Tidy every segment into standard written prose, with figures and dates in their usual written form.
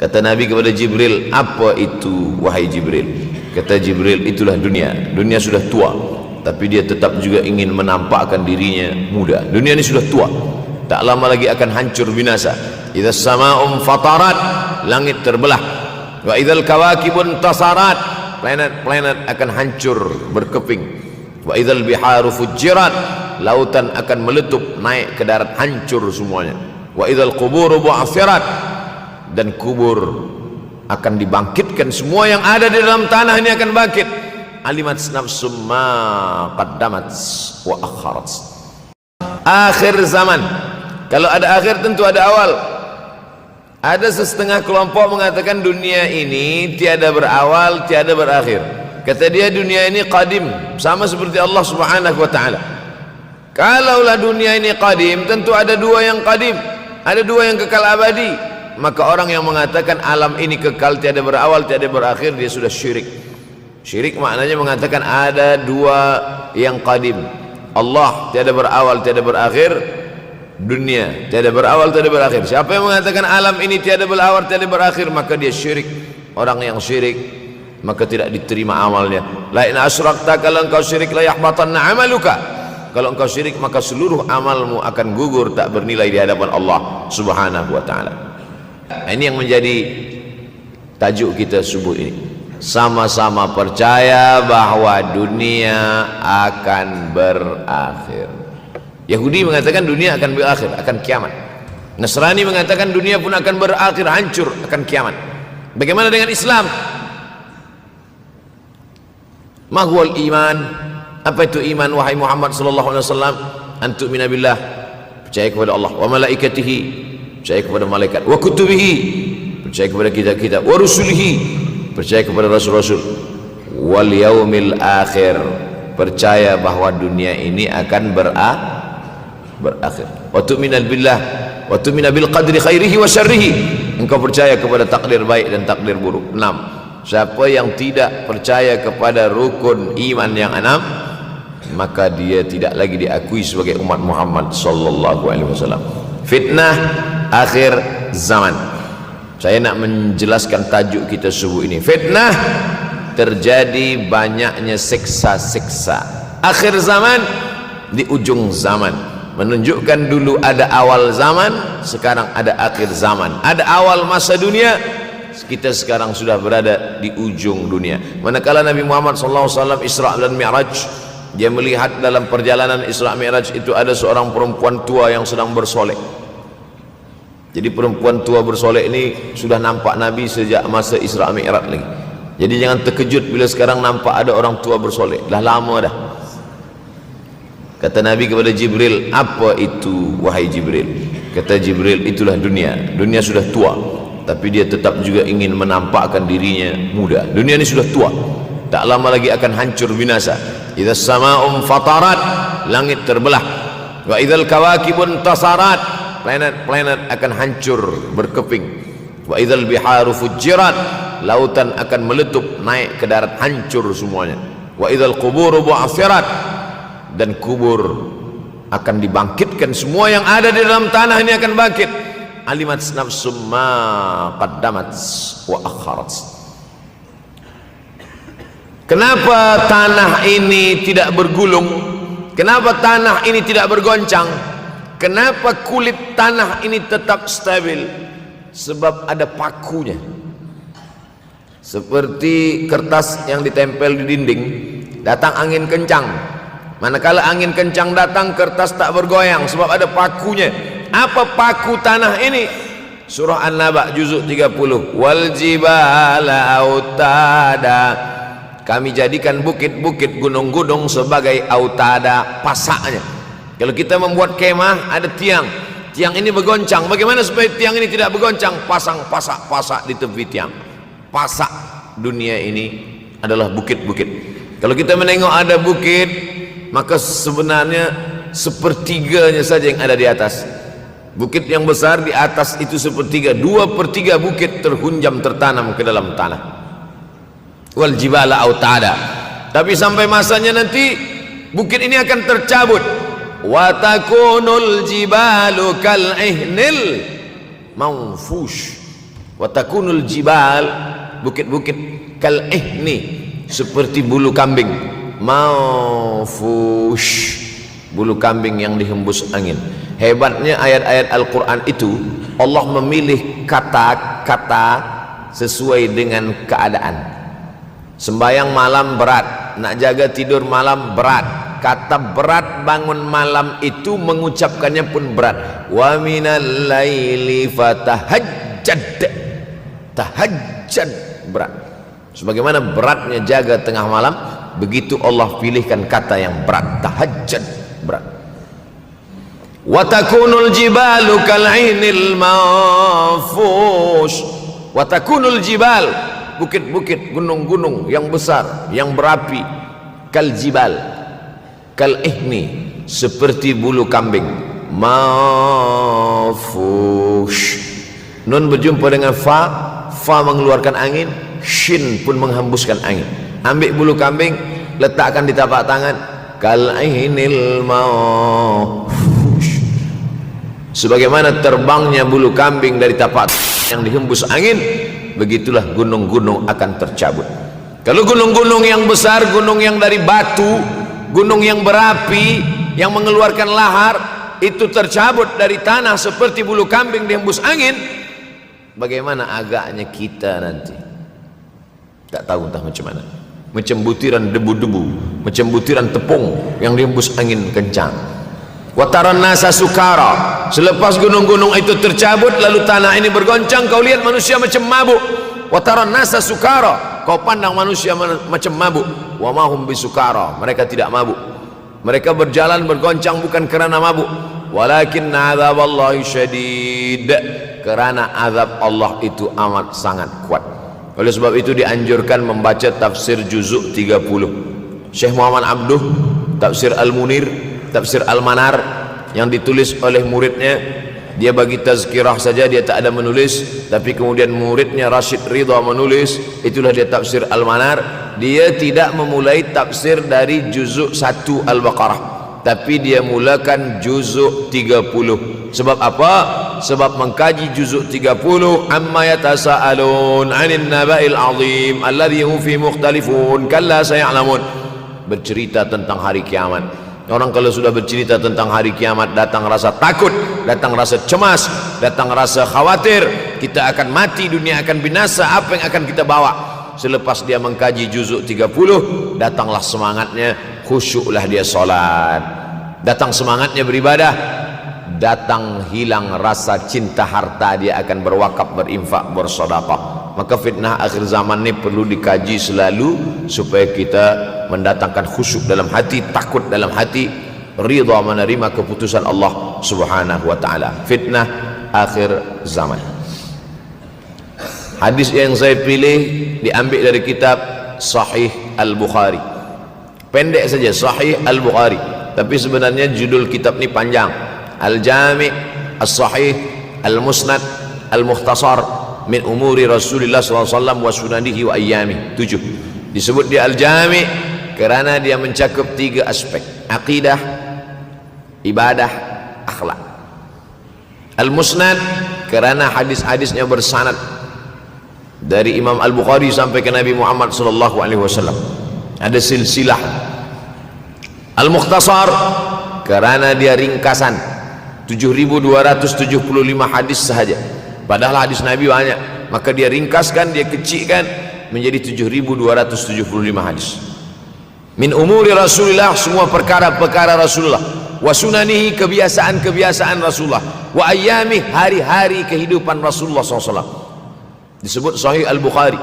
Kata Nabi kepada Jibril, apa itu wahai Jibril? Kata Jibril, itulah dunia. Dunia sudah tua, tapi dia tetap juga ingin menampakkan dirinya muda. Dunia ini sudah tua, tak lama lagi akan hancur binasa. Idza sama'um fatarat, langit terbelah. Wa idzal kawakibun tasarat, planet-planet akan hancur berkeping. Wa idzal biharu fujirat, lautan akan meletup naik ke darat, hancur semuanya. Wa idzal quburu bu'athirat, dan kubur akan dibangkitkan. Semua yang ada di dalam tanah ini akan bangkit. Alimat nafsum ma qaddamat wa akharat. Akhir zaman. Kalau ada akhir tentu ada awal. Ada setengah kelompok mengatakan dunia ini tiada berawal, tiada berakhir. Kata dia, dunia ini qadim, sama seperti Allah Subhanahu wa taala. Kalaulah dunia ini qadim, tentu ada dua yang qadim, ada dua yang kekal abadi. Maka orang yang mengatakan alam ini kekal, tiada berawal, tiada berakhir, dia sudah syirik. Syirik maknanya mengatakan ada dua yang qadim. Allah tiada berawal, tiada berakhir, dunia tiada berawal, tiada berakhir. Siapa yang mengatakan alam ini tiada berawal, tiada berakhir, maka dia syirik. Orang yang syirik maka tidak diterima amalnya. La in asyrakta, kalau engkau syirik, la yahbatanna amaluka. Kalau engkau syirik maka seluruh amalmu akan gugur, tak bernilai di hadapan Allah Subhanahu wa taala. Ini yang menjadi tajuk kita subuh ini. Sama-sama percaya bahwa dunia akan berakhir. Yahudi mengatakan dunia akan berakhir, akan kiamat. Nasrani mengatakan dunia pun akan berakhir, hancur, akan kiamat. Bagaimana dengan Islam? Ma huwal iman? Apa itu iman wahai Muhammad sallallahu alaihi wasallam? Antu'mina billah, percaya kepada Allah, wa malaikatihi, percaya kepada malaikat, wa kutubihi, percaya kepada kitab-kitab, wa rusulihi, percaya kepada rasul-rasul, wal yaumil akhir, percaya bahwa dunia ini akan berakhir. Wa tu'mina billah wa tu'mina bil qadri khairihi wa syarrihi, engkau percaya kepada takdir baik dan takdir buruk. 6. Siapa yang tidak percaya kepada rukun iman yang 6, maka dia tidak lagi diakui sebagai umat Muhammad sallallahu alaihi wasallam. Fitnah akhir zaman. Saya nak menjelaskan tajuk kita subuh ini. Fitnah, terjadi banyaknya siksa-siksa. Akhir zaman, di ujung zaman. Menunjukkan dulu ada awal zaman, sekarang ada akhir zaman. Ada awal masa dunia, kita sekarang sudah berada di ujung dunia. Manakala Nabi Muhammad SAW Isra dan Mi'raj, dia melihat dalam perjalanan Isra Mi'raj itu ada seorang perempuan tua yang sedang bersolek. Jadi perempuan tua bersolek ini sudah nampak Nabi sejak masa Isra Mi'raj lagi. Jadi jangan terkejut bila sekarang nampak ada orang tua bersolek. Dah lama dah. Kata Nabi kepada Jibril, apa itu wahai Jibril? Kata Jibril, itulah dunia. Dunia sudah tua, tapi dia tetap juga ingin menampakkan dirinya muda. Dunia ini sudah tua, tak lama lagi akan hancur binasa. Idza sama'um fatarat, langit terbelah. Wa idzal kawakibun tasarat, planet-planet akan hancur berkeping. Wa idzal biharu fujirat, lautan akan meletup naik ke darat, hancur semuanya. Wa idzal quburu bu'athirat, dan kubur akan dibangkitkan. Semua yang ada di dalam tanah ini akan bangkit. Alimat nafsum ma qaddamat wa akharat. Kenapa tanah ini tidak bergulung? Kenapa tanah ini tidak bergoncang? Kenapa kulit tanah ini tetap stabil? Sebab ada pakunya. Seperti kertas yang ditempel di dinding, datang angin kencang, manakala angin kencang datang, kertas tak bergoyang sebab ada pakunya. Apa paku tanah ini? Surah An-Naba juzuk 30. Wal jibala autada, kami jadikan bukit-bukit, gunung-gunung sebagai autada, pasaknya. Kalau kita membuat kemah, ada tiang, tiang ini bergoncang. Bagaimana supaya tiang ini tidak bergoncang? Pasang pasak-pasak di tepi tiang. Pasak dunia ini adalah bukit-bukit. Kalau kita menengok ada bukit, maka sebenarnya sepertiganya saja yang ada di atas. Bukit yang besar di atas itu sepertiga, 2/3 bukit terhunjam, tertanam ke dalam tanah. Wal jibala autada. Tapi sampai masanya nanti bukit ini akan tercabut. Wa takunul jibalu kal ihnil manfush. Wa takunul jibal, bukit-bukit kal ihni, seperti bulu kambing. Maufush, bulu kambing yang dihembus angin. Hebatnya ayat-ayat Al-Quran itu, Allah memilih kata-kata sesuai dengan keadaan. Sembayang malam berat, nak jaga tidur malam berat. Kata berat bangun malam itu mengucapkannya pun berat. Wa minal laili fatahajjad, tahajjad berat. Sebagaimana beratnya jaga tengah malam, begitu Allah pilihkan kata yang berat, tahajjud berat. Wa takunul jibalu kal'inil manfush. Wa takunul jibal, bukit-bukit, gunung-gunung yang besar, yang berapi, kal jibal, kal ihni, seperti bulu kambing. Manfush, nun berjumpa dengan fa, fa mengeluarkan angin, shin pun menghembuskan angin. Ambil bulu kambing, letakkan di tapak tangan, kal'inil manfush, sebagaimana terbangnya bulu kambing dari tapak yang dihembus angin, begitulah gunung-gunung akan tercabut. Kalau gunung-gunung yang besar, gunung yang dari batu, gunung yang berapi, yang mengeluarkan lahar, itu tercabut dari tanah seperti bulu kambing dihembus angin, bagaimana agaknya kita nanti? Tak tahu entah macam mana. Macam butiran debu-debu, macam butiran tepung yang dihembus angin kencang. Wataran nasa sukara, selepas gunung-gunung itu tercabut lalu tanah ini bergoncang, kau lihat manusia macam mabuk. Wataran nasa sukara, kau pandang manusia macam mabuk. Wa mahum bisukara, mereka tidak mabuk. Mereka berjalan bergoncang bukan kerana mabuk, walakin azaballahi syadid, kerana azab Allah itu amat sangat kuat. Oleh sebab itu dianjurkan membaca tafsir juzuk 30. Syekh Muhammad Abduh, tafsir Al-Munir, tafsir Al-Manar, yang ditulis oleh muridnya. Dia bagi tazkirah saja, dia tak ada menulis, tapi kemudian muridnya Rashid Ridha menulis. Itulah dia tafsir Al-Manar. Dia tidak memulai tafsir dari juzuk 1 Al-Baqarah, tapi dia mulakan juzuk 30. Sebab apa? Sebab mengkaji juzuk 30, amma yatasaalun 'anil naba'il 'azim alladhi hum fi mukhtalifun kalla saya'lamun, bercerita tentang hari kiamat. Orang kalau sudah bercerita tentang hari kiamat, datang rasa takut, datang rasa cemas, datang rasa khawatir, kita akan mati, dunia akan binasa, apa yang akan kita bawa? Selepas dia mengkaji juzuk 30, datanglah semangatnya, khusyuklah dia solat, datang semangatnya beribadah, datang hilang rasa cinta harta, dia akan berwakaf, berinfak, bersedekah. Maka fitnah akhir zaman ini perlu dikaji selalu supaya kita mendatangkan khusyuk dalam hati, takut dalam hati, ridha menerima keputusan Allah Subhanahu wa taala. Fitnah akhir zaman. Hadis yang saya pilih diambil dari kitab Sahih Al-Bukhari. Pendek saja, Sahih Al-Bukhari, tapi sebenarnya judul kitab ini panjang. Al-Jami' As-Sahih Al-Musnad Al-Mukhtasar min umuri Rasulullah SAW wa sunanihi wa ayyamih. 7. Disebut dia Al-Jami' kerana dia mencakup 3 aspek: akidah, ibadah, akhlak. Al-Musnad kerana hadis-hadisnya bersanad dari Imam Al-Bukhari sampai ke Nabi Muhammad SAW, ada silsilah. Al-Mukhtasar kerana dia ringkasan, 7.275 hadis sahaja, padahal hadis Nabi banyak, maka dia ringkaskan, dia kecilkan menjadi 7.275 hadis. Min umuri Rasulullah, semua perkara-perkara Rasulullah, wa sunanihi, kebiasaan-kebiasaan Rasulullah, wa ayyami, hari-hari kehidupan Rasulullah SAW. Disebut Sahih Al-Bukhari.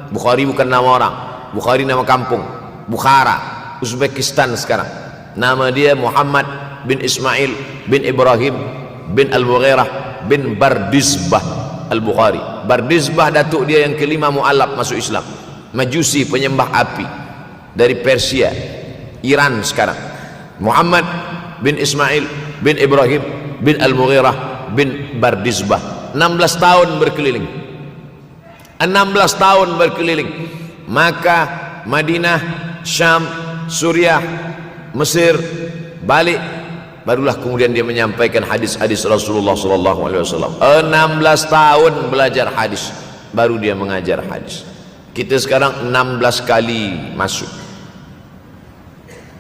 Bukhari bukan nama orang, Bukhari nama kampung, Bukhara, Uzbekistan sekarang. Nama dia Muhammad bin Ismail bin Ibrahim bin Al-Mughirah bin Bardizbah Al-Bukhari. Bardizbah datuk dia yang kelima mu'alaf masuk Islam, Majusi, penyembah api, dari Persia, Iran sekarang. Muhammad bin Ismail bin Ibrahim bin Al-Mughirah bin Bardizbah. 16 tahun berkeliling, 16 tahun berkeliling Makkah, Madinah, Syam, Suriah, Mesir, balik, barulah kemudian dia menyampaikan hadis-hadis Rasulullah SAW. 16 tahun belajar hadis, baru dia mengajar hadis. Kita sekarang 16 kali masuk,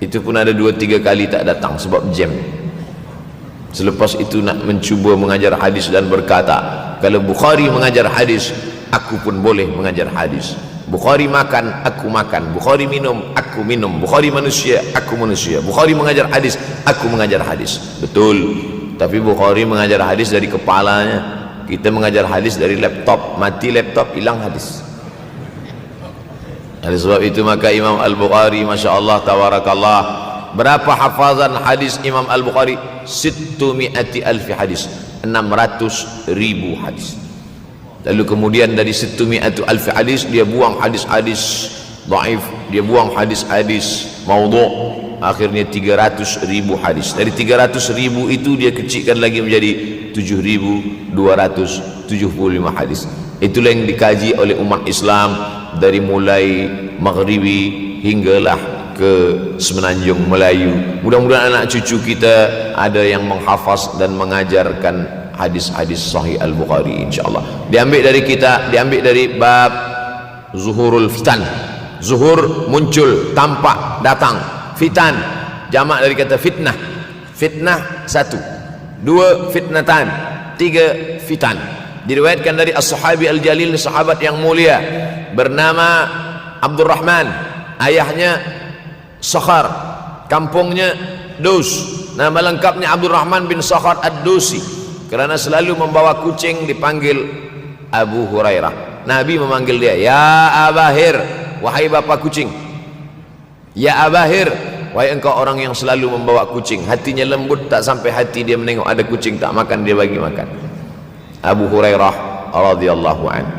itu pun ada 2-3 kali tak datang sebab jam. Selepas itu nak mencuba mengajar hadis dan berkata, kalau Bukhari mengajar hadis, aku pun boleh mengajar hadis. Bukhari makan, aku makan. Bukhari minum, aku minum. Bukhari manusia, aku manusia. Bukhari mengajar hadis, aku mengajar hadis. Betul, tapi Bukhari mengajar hadis dari kepalanya, kita mengajar hadis dari laptop. Mati laptop, hilang hadis. Oleh sebab itu maka Imam Al-Bukhari, Masya Allah, Tabarakallah, berapa hafazan hadis Imam Al-Bukhari? 600,000 hadis, 600,000 hadis. Lalu kemudian dari 600,000 hadis dia buang hadis-hadis dhaif, dia buang hadis-hadis maudhu', akhirnya 300,000 hadis. Dari 300,000 itu dia kecilkan lagi menjadi 7,275 hadis. Itulah yang dikaji oleh umat Islam dari mulai Maghribi hinggalah ke Semenanjung Melayu. Mudah-mudahan anak cucu kita ada yang menghafaz dan mengajarkan hadis-hadis Sahih Al-Bukhari, insyaAllah. Diambil dari kita, diambil dari bab zuhurul fitan. Zuhur, muncul, tampak, datang. Fitan, jamak dari kata fitnah. Fitnah 1, 2 fitnatan, 3 fitan. Diriwayatkan dari as-sahabi al-jalil, sahabat yang mulia bernama Abdurrahman, ayahnya Sakhar, kampungnya Dus. Nama lengkapnya Abdurrahman bin Sakhar ad-Dusi. Kerana selalu membawa kucing dipanggil Abu Hurairah. Nabi memanggil dia, ya Abahir, wahai bapa kucing. Ya Abahir, wahai engkau orang yang selalu membawa kucing. Hatinya lembut, tak sampai hati dia menengok ada kucing tak makan, dia bagi makan. Abu Hurairah radhiyallahu anhu.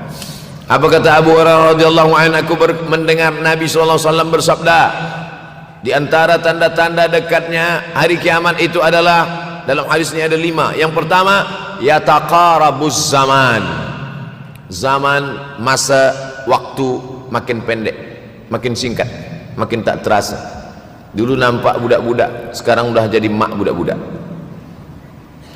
Apa kata Abu Hurairah radhiyallahu anhu? Aku mendengar Nabi SAW bersabda, di antara tanda-tanda dekatnya hari kiamat itu adalah, dalam hadis ini ada 5. Yang pertama, yataqarabuz zaman. Zaman, masa, waktu makin pendek, makin singkat, makin tak terasa. Dulu nampak budak-budak, sekarang udah jadi mak budak-budak.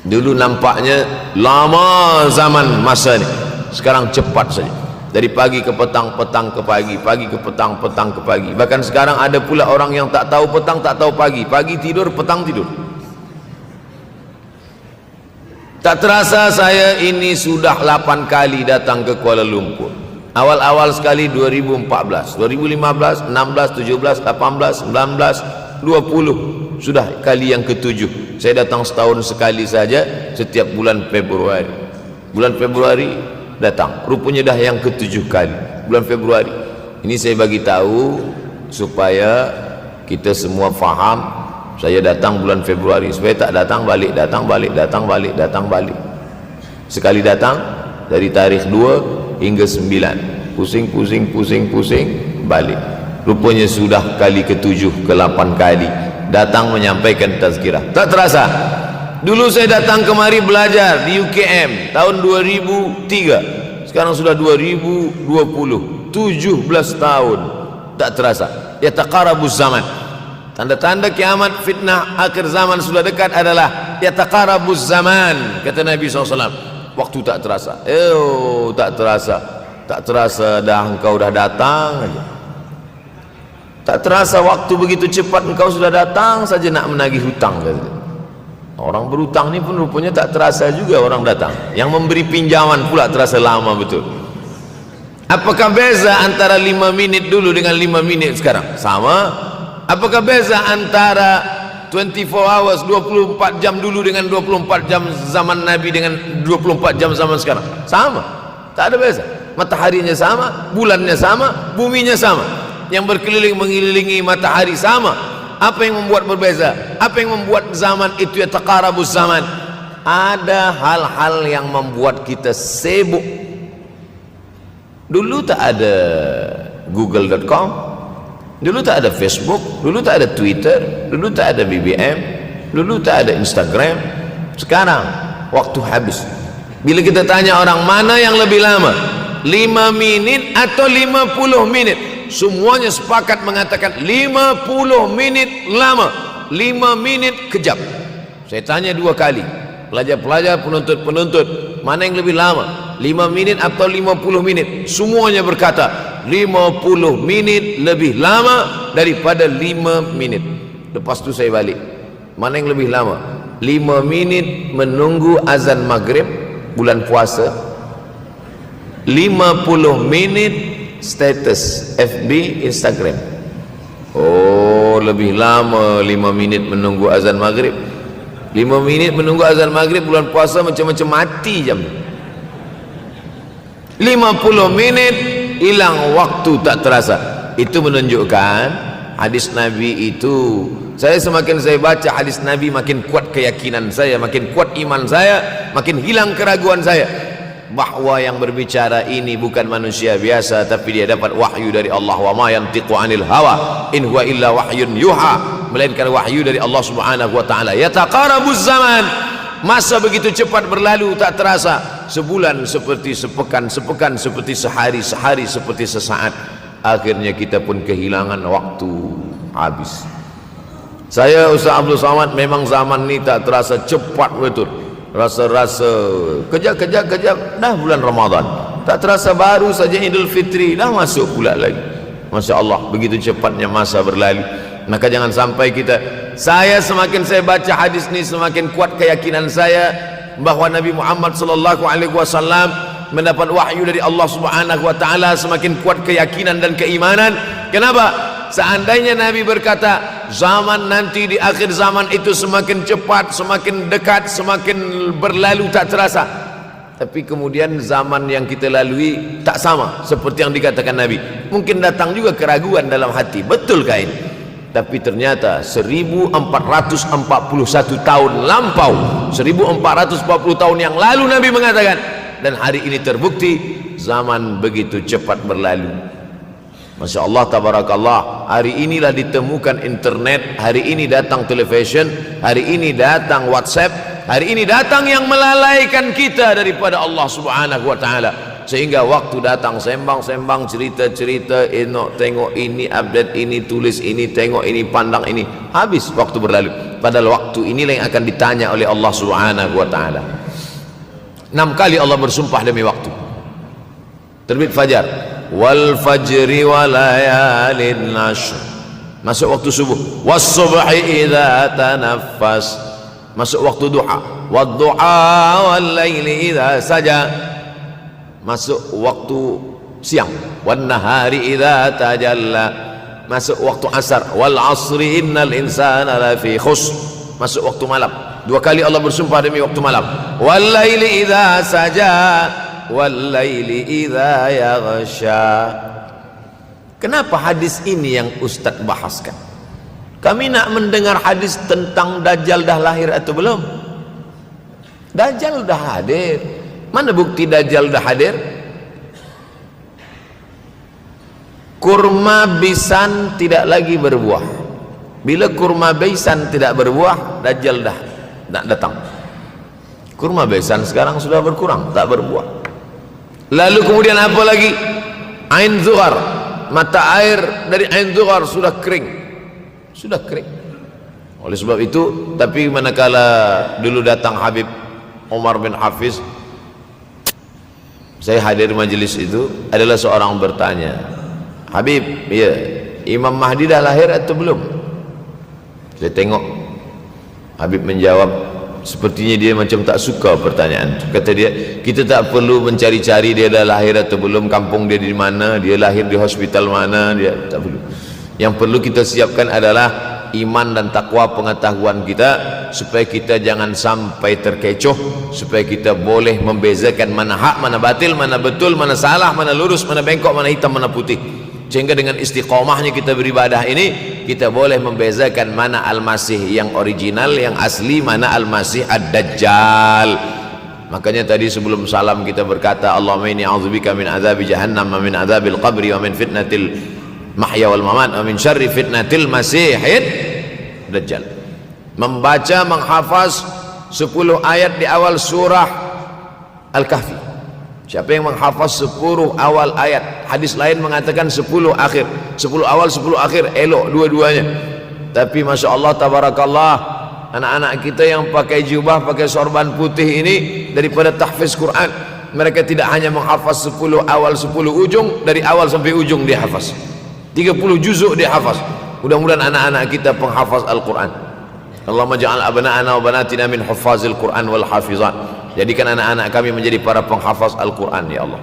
Dulu nampaknya lama zaman masa ni, sekarang cepat saja. Dari pagi ke petang, petang ke pagi, pagi ke petang, petang ke pagi. Bahkan sekarang ada pula orang yang tak tahu petang, tak tahu pagi. Pagi tidur, petang tidur. Tak terasa saya ini sudah 8 kali datang ke Kuala Lumpur. Awal-awal sekali 2014, 2015, 16, 17, 18, 19, 20. Sudah kali yang ke-7. Saya datang setahun sekali saja, setiap bulan Februari. Bulan Februari datang, rupanya dah yang ke-7 kali bulan Februari. Ini saya bagi tahu supaya kita semua faham. Saya datang bulan Februari, supaya tak datang balik, datang balik, datang balik, datang balik. Sekali datang dari tarikh 2 hingga 9, pusing, pusing, pusing, pusing, balik. Rupanya sudah kali ke-7, ke-8 kali datang menyampaikan tazkirah. Tak terasa. Dulu saya datang kemari belajar di UKM tahun 2003. Sekarang sudah 2020, 17 tahun. Tak terasa. Yataqarabuz zaman. Tanda-tanda kiamat, fitnah akhir zaman sudah dekat adalah yataqarabuz zaman, kata Nabi SAW. Waktu tak terasa. Tak terasa. Tak terasa dah engkau dah datang aja. Tak terasa waktu begitu cepat, engkau sudah datang saja nak menagih hutang, kata. Orang berhutang ni pun rupanya tak terasa juga orang datang. Yang memberi pinjaman pula terasa lama betul. Apakah beza antara 5 minit dulu dengan 5 minit sekarang? Sama. Apakah beza antara 24 hours, 24 jam dulu dengan 24 jam zaman Nabi dengan 24 jam zaman sekarang? Sama. Tak ada beza. Mataharinya sama, bulannya sama, buminya sama. Yang berkeliling mengelilingi matahari sama. Apa yang membuat berbeza? Apa yang membuat zaman itu yataqarabuz zaman? Ada hal-hal yang membuat kita sibuk. Dulu tak ada google.com, dulu tak ada Facebook, dulu tak ada Twitter, dulu tak ada BBM, dulu tak ada Instagram. Sekarang waktu habis. Bila kita tanya orang mana yang lebih lama, 5 minit atau 50 minit, semuanya sepakat mengatakan 50 minit lama, 5 minit kejap. Saya tanya 2 kali, pelajar-pelajar, penuntut-penuntut, mana yang lebih lama, 5 minit atau 50 menit? Semuanya berkata 50 menit lebih lama daripada 5 menit. Lepas tu saya balik, mana yang lebih lama? 5 menit menunggu azan maghrib bulan puasa, 50 menit status FB, Instagram. Oh, lebih lama 5 minit menunggu azan maghrib. 5 minit menunggu azan maghrib bulan puasa macam-macam mati jam. 50 menit hilang waktu tak terasa. Itu menunjukkan hadis Nabi itu, saya semakin saya baca hadis Nabi makin kuat keyakinan saya, makin kuat iman saya, makin hilang keraguan saya bahwa yang berbicara ini bukan manusia biasa, tapi dia dapat wahyu dari Allah. Wa ma yantiqu anil hawa in huwa illa wahyun yuha, melainkan wahyu dari Allah Subhanahu wa taala. Yataqarabuz zaman, masa begitu cepat berlalu tak terasa. Sebulan seperti sepekan, sepekan seperti sehari, sehari seperti sesaat. Akhirnya kita pun kehilangan waktu, habis. Saya Ustaz Abdul Samad, memang zaman ni tak terasa cepat betul. Rasa-rasa kejap-kejap dah bulan Ramadan, tak terasa baru saja Idul Fitri dah masuk pula lagi. Masya Allah, begitu cepatnya masa berlalu. Maka jangan sampai kita, saya semakin saya baca hadis ni semakin kuat keyakinan saya bahwa Nabi Muhammad sallallahu alaihi wasallam mendapat wahyu dari Allah Subhanahu wa taala, semakin kuat keyakinan dan keimanan. Kenapa? Seandainya Nabi berkata zaman nanti di akhir zaman itu semakin cepat, semakin dekat, semakin berlalu tak terasa, tapi kemudian zaman yang kita lalui tak sama seperti yang dikatakan Nabi, mungkin datang juga keraguan dalam hati, betulkah ini? Tapi ternyata 1441 tahun lampau, 1440 tahun yang lalu Nabi mengatakan, dan hari ini terbukti zaman begitu cepat berlalu. Masya Allah, tabarakallah. Hari inilah ditemukan internet, hari ini datang television, hari ini datang WhatsApp, hari ini datang yang melalaikan kita daripada Allah Subhanahu wa taala, sehingga waktu datang sembang-sembang, cerita-cerita, tengok ini, update ini, tulis ini, tengok ini, pandang ini, habis waktu berlalu. Padahal waktu inilah yang akan ditanya oleh Allah Subhanahu wa taala. 6 kali Allah bersumpah demi waktu. Terbit fajar, wal fajri wa layalin nashr, masuk waktu subuh. Was subhi idza tanaffas, masuk waktu duha. Wad duha wal laili idza saja, masuk waktu siang. Wan nahari idza tajalla, masuk waktu asar. Wal asri innal insana lafi khusr, masuk waktu malam. 2 kali Allah bersumpah demi waktu malam. Wal laili idza saja wal laili idza yaghsha. Kenapa hadis ini yang Ustaz bahaskan? Kami nak mendengar hadis tentang Dajjal dah lahir atau belum? Dajjal dah hadir. Mana bukti Dajjal dah hadir? Kurma bisan tidak lagi berbuah. Bila kurma bisan tidak berbuah, Dajjal dah nak datang. Kurma bisan sekarang sudah berkurang, tak berbuah. Lalu kemudian apa lagi? Ain Zuhar, mata air dari Ain Zuhar sudah kering, sudah kering. Oleh sebab itu, tapi manakala dulu datang Habib Umar bin Hafiz, saya hadir majelis itu, adalah seorang bertanya, Habib, ya, Imam Mahdi dah lahir atau belum? Saya tengok Habib menjawab, sepertinya dia macam tak suka pertanyaan. Kata dia, kita tak perlu mencari-cari dia dah lahir atau belum, kampung dia di mana, dia lahir di hospital mana, dia tak perlu. Yang perlu kita siapkan adalah iman dan takwa, pengetahuan kita, supaya kita jangan sampai terkecoh, supaya kita boleh membezakan mana hak, mana batil, mana betul, mana salah, mana lurus, mana bengkok, mana hitam, mana putih. Sehingga dengan istiqomahnya kita beribadah ini, kita boleh membezakan mana Al-Masih yang original, yang asli, mana Al-Masih Ad-Dajjal. Makanya tadi sebelum salam kita berkata, Allahumma inni a'udzubika min azabi jahannam wa min azabil qabri wa min fitnatil mahya wal mamat wa min syarri fitnatil masihid Dajjal. Membaca, menghafaz 10 ayat di awal surah Al-Kahfi. Siapa yang menghafaz 10 awal ayat, hadis lain mengatakan 10 akhir, 10 awal 10 akhir, elok dua-duanya. Tapi Masya Allah, tabarakallah, anak-anak kita yang pakai jubah, pakai sorban putih ini daripada tahfiz Quran. Mereka tidak hanya menghafaz 10 awal 10 ujung, dari awal sampai ujung dia hafaz 30 juzuk dia hafaz. Mudah-mudahan anak-anak kita penghafaz Al-Quran. Allahumma ja'al abna'ana wa banatina min huffazil Quran wal hafizat. Jadikan anak-anak kami menjadi para penghafaz Al-Quran ya Allah,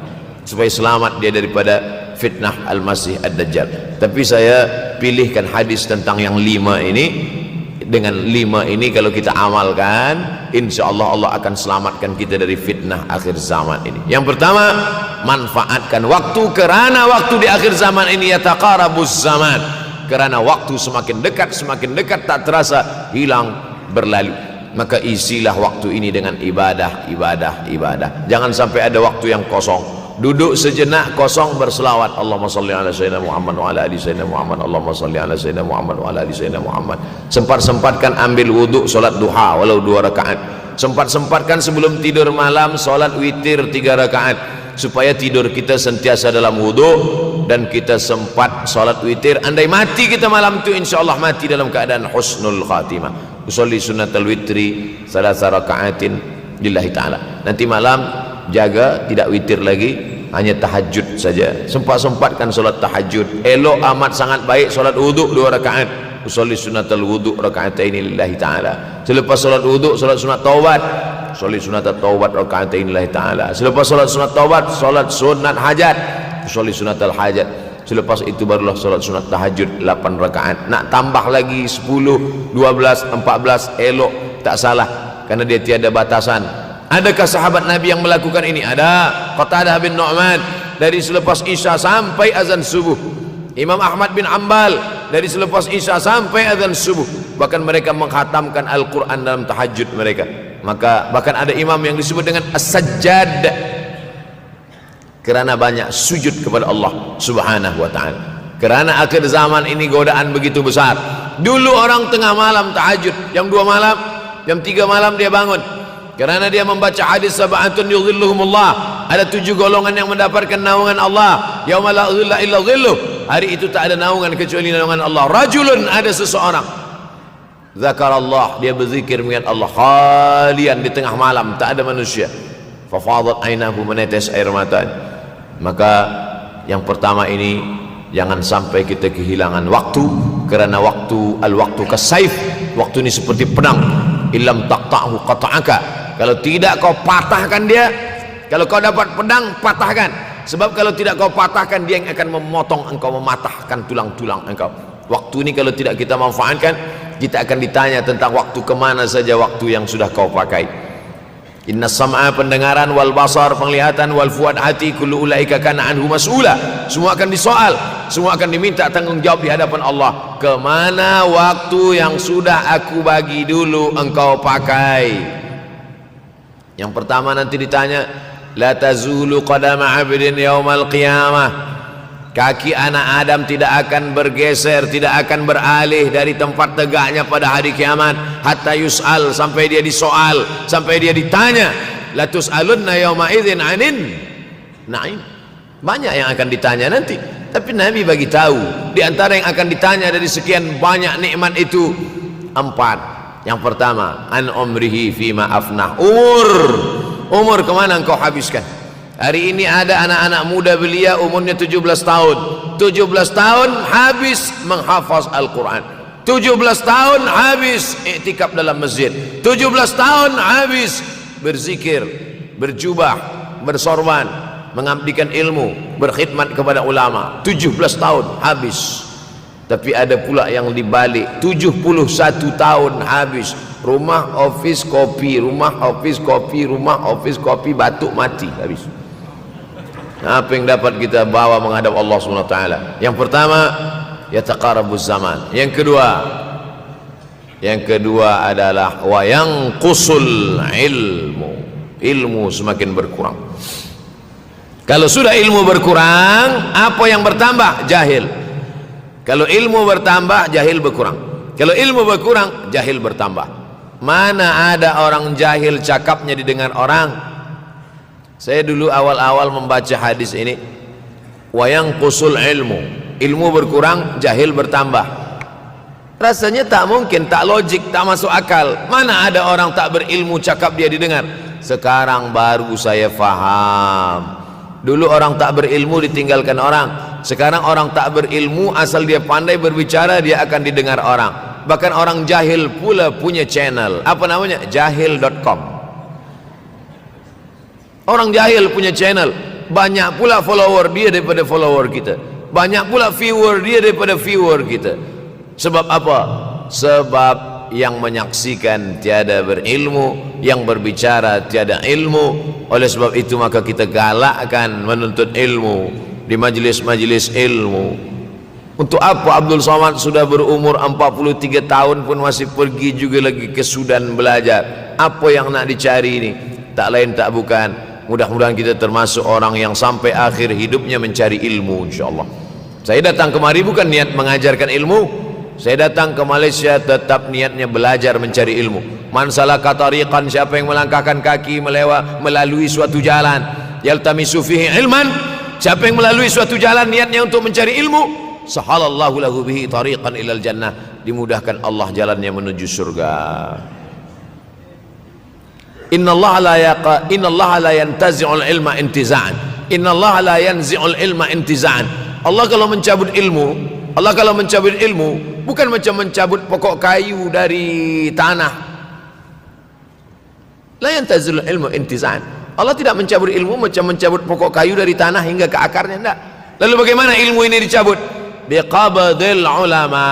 supaya selamat dia daripada fitnah Al-Masih Ad-Dajjal. Tapi saya pilihkan hadis tentang yang 5 ini. Dengan 5 ini kalau kita amalkan, insya Allah Allah akan selamatkan kita dari fitnah akhir zaman ini. Yang pertama, manfaatkan waktu, kerana waktu di akhir zaman ini yataqarabuz zaman, kerana waktu semakin dekat tak terasa hilang berlalu. Maka isilah waktu ini dengan ibadah. Jangan sampai ada waktu yang kosong. Duduk sejenak kosong berselawat, Allahumma salli ala sayyidina Muhammad wa ala ali sayyidina Muhammad, Allahumma salli ala sayyidina Muhammad wa ala ali sayyidina Muhammad. Sempat-sempatkan ambil wuduk solat duha walau 2 rakaat. Sempat-sempatkan sebelum tidur malam solat witir 3 rakaat, supaya tidur kita sentiasa dalam wuduk dan kita sempat solat witir. Andai mati kita malam itu, insyaallah mati dalam keadaan husnul khatimah. Usolli sunnatal witri 3 rakaatin lillahi ta'ala. Nanti malam jaga tidak witir lagi, hanya tahajud saja. Sempat-sempatkan solat tahajud. Elok amat sangat baik solat wuduk 2 rakaat. Usolli sunnatal wuduk raka'ataini lillahi ta'ala. Selepas solat wuduk solat sunat taubat. Usolli sunatat taubat raka'ataini lillahi ta'ala. Selepas solat sunat taubat solat sunat hajat. Usolli sunatal hajat. Selepas itu barulah solat sunat tahajud 8 rakaat. Nak tambah lagi 10, 12, 14 elok, tak salah, karena dia tiada batasan. Adakah sahabat Nabi yang melakukan ini? Ada. Qatadah bin Nu'man dari selepas Isya sampai azan subuh. Imam Ahmad bin Ambal dari selepas Isya sampai azan subuh. Bahkan mereka menghatamkan Al-Quran dalam tahajud mereka. Maka bahkan ada imam yang disebut dengan As-Sajjad, kerana banyak sujud kepada Allah Subhanahu wa ta'ala. Kerana akhir zaman ini godaan begitu besar. Dulu orang tengah malam tahajud, jam 2 malam, jam 3 malam dia bangun, kerana dia membaca hadis sab'atun yudhilluhumullah. Ada 7 golongan yang mendapatkan naungan Allah. Yauma la dhilla illa dhilluh. Hari itu tak ada naungan kecuali naungan Allah. Rajulun, ada seseorang, zakarallah, dia berzikir mengingat Allah, khalian, di tengah malam tak ada manusia. Fafadat ainahu, menetes air mata. Maka yang pertama ini, jangan sampai kita kehilangan waktu, kerana waktu, al-waktu kasaif, waktu ini seperti pedang. Illam taqta'hu qata'aka. Kalau tidak kau patahkan dia, kalau kau dapat pedang, patahkan. Sebab kalau tidak kau patahkan, dia yang akan memotong engkau, mematahkan tulang-tulang engkau. Waktu ini kalau tidak kita manfaatkan, kita akan ditanya tentang waktu, kemana saja waktu yang sudah kau pakai. Inna sam'a, pendengaran, wal basar, penglihatan, wal fuad, hati, kullu ulaika kana anhu mas'ula. Semua akan disoal, semua akan diminta tanggungjawab di hadapan Allah. Kemana waktu yang sudah aku bagi dulu engkau pakai? Yang pertama nanti ditanya, la tazulu qadama 'abdin yaumal qiyamah. Kaki anak Adam tidak akan bergeser, tidak akan beralih dari tempat tegaknya pada hari kiamat, hatta yus'al, sampai dia disoal, sampai dia ditanya. La tus'alunna yauma idzin 'anin na'im. Banyak yang akan ditanya nanti, tapi Nabi bagi tahu di antara yang akan ditanya dari sekian banyak nikmat itu 4. Yang pertama, an umrihi fima afnah. Umur kemana engkau habiskan? Hari ini ada anak-anak muda belia umurnya 17 tahun. 17 tahun habis menghafaz Al-Quran. 17 tahun habis iktikaf dalam masjid. 17 tahun habis berzikir, berjubah, bersorban, mengabdikan ilmu, berkhidmat kepada ulama. 17 tahun habis. Tapi ada pula yang dibalik, 71 tahun habis. Rumah, office, kopi, rumah, office, kopi, rumah, office, kopi, batuk, mati, habis. Apa yang dapat kita bawa menghadap Allah SWT? Yang pertama, yataqarabuz zaman. Yang kedua adalah wa yanqusul ilmu. Ilmu semakin berkurang. Kalau sudah ilmu berkurang, apa yang bertambah? Jahil. Kalau ilmu bertambah, jahil berkurang. Kalau ilmu berkurang, jahil bertambah. Mana ada orang jahil cakapnya didengar orang? Saya dulu awal-awal membaca hadis ini, wa yanqusul ilmu. Ilmu berkurang, jahil bertambah. Rasanya tak mungkin, tak logik, tak masuk akal. Mana ada orang tak berilmu cakap dia didengar. Sekarang baru saya faham. Dulu orang tak berilmu ditinggalkan orang. Sekarang orang tak berilmu asal dia pandai berbicara, dia akan didengar orang. Bahkan orang jahil pula punya channel. Apa namanya? Jahil.com. Orang jahil punya channel. Banyak pula follower dia daripada follower kita. Banyak pula viewer dia daripada viewer kita. Sebab apa? Sebab yang menyaksikan tiada berilmu, yang berbicara tiada ilmu. Oleh sebab itu maka kita galakkan menuntut ilmu di majlis-majlis ilmu. Untuk apa Abdul Somad sudah berumur 43 tahun pun masih pergi juga lagi ke Sudan belajar? Apa yang nak dicari ini? Tak lain tak bukan, mudah-mudahan kita termasuk orang yang sampai akhir hidupnya mencari ilmu, insyaAllah. Saya datang kemari bukan niat mengajarkan ilmu. Saya datang ke Malaysia tetap niatnya belajar mencari ilmu. Man salaka tariqan, siapa yang melangkahkan kaki melalui suatu jalan, yaltamisu fihi ilman, siapa yang melalui suatu jalan niatnya untuk mencari ilmu, sahalallahu lahu bihi tariqan ilal jannah, dimudahkan Allah jalannya menuju surga. Innallaha la yantazi'ul ilma intiza'an. Innallaha la yanzi'ul ilma intiza'an. Allah kalau mencabut ilmu, bukan macam mencabut pokok kayu dari tanah. La yantazilul ilmu intiza'an. Allah tidak mencabut ilmu macam mencabut pokok kayu dari tanah hingga ke akarnya, tidak. Lalu bagaimana ilmu ini dicabut? Biqabdil ulama.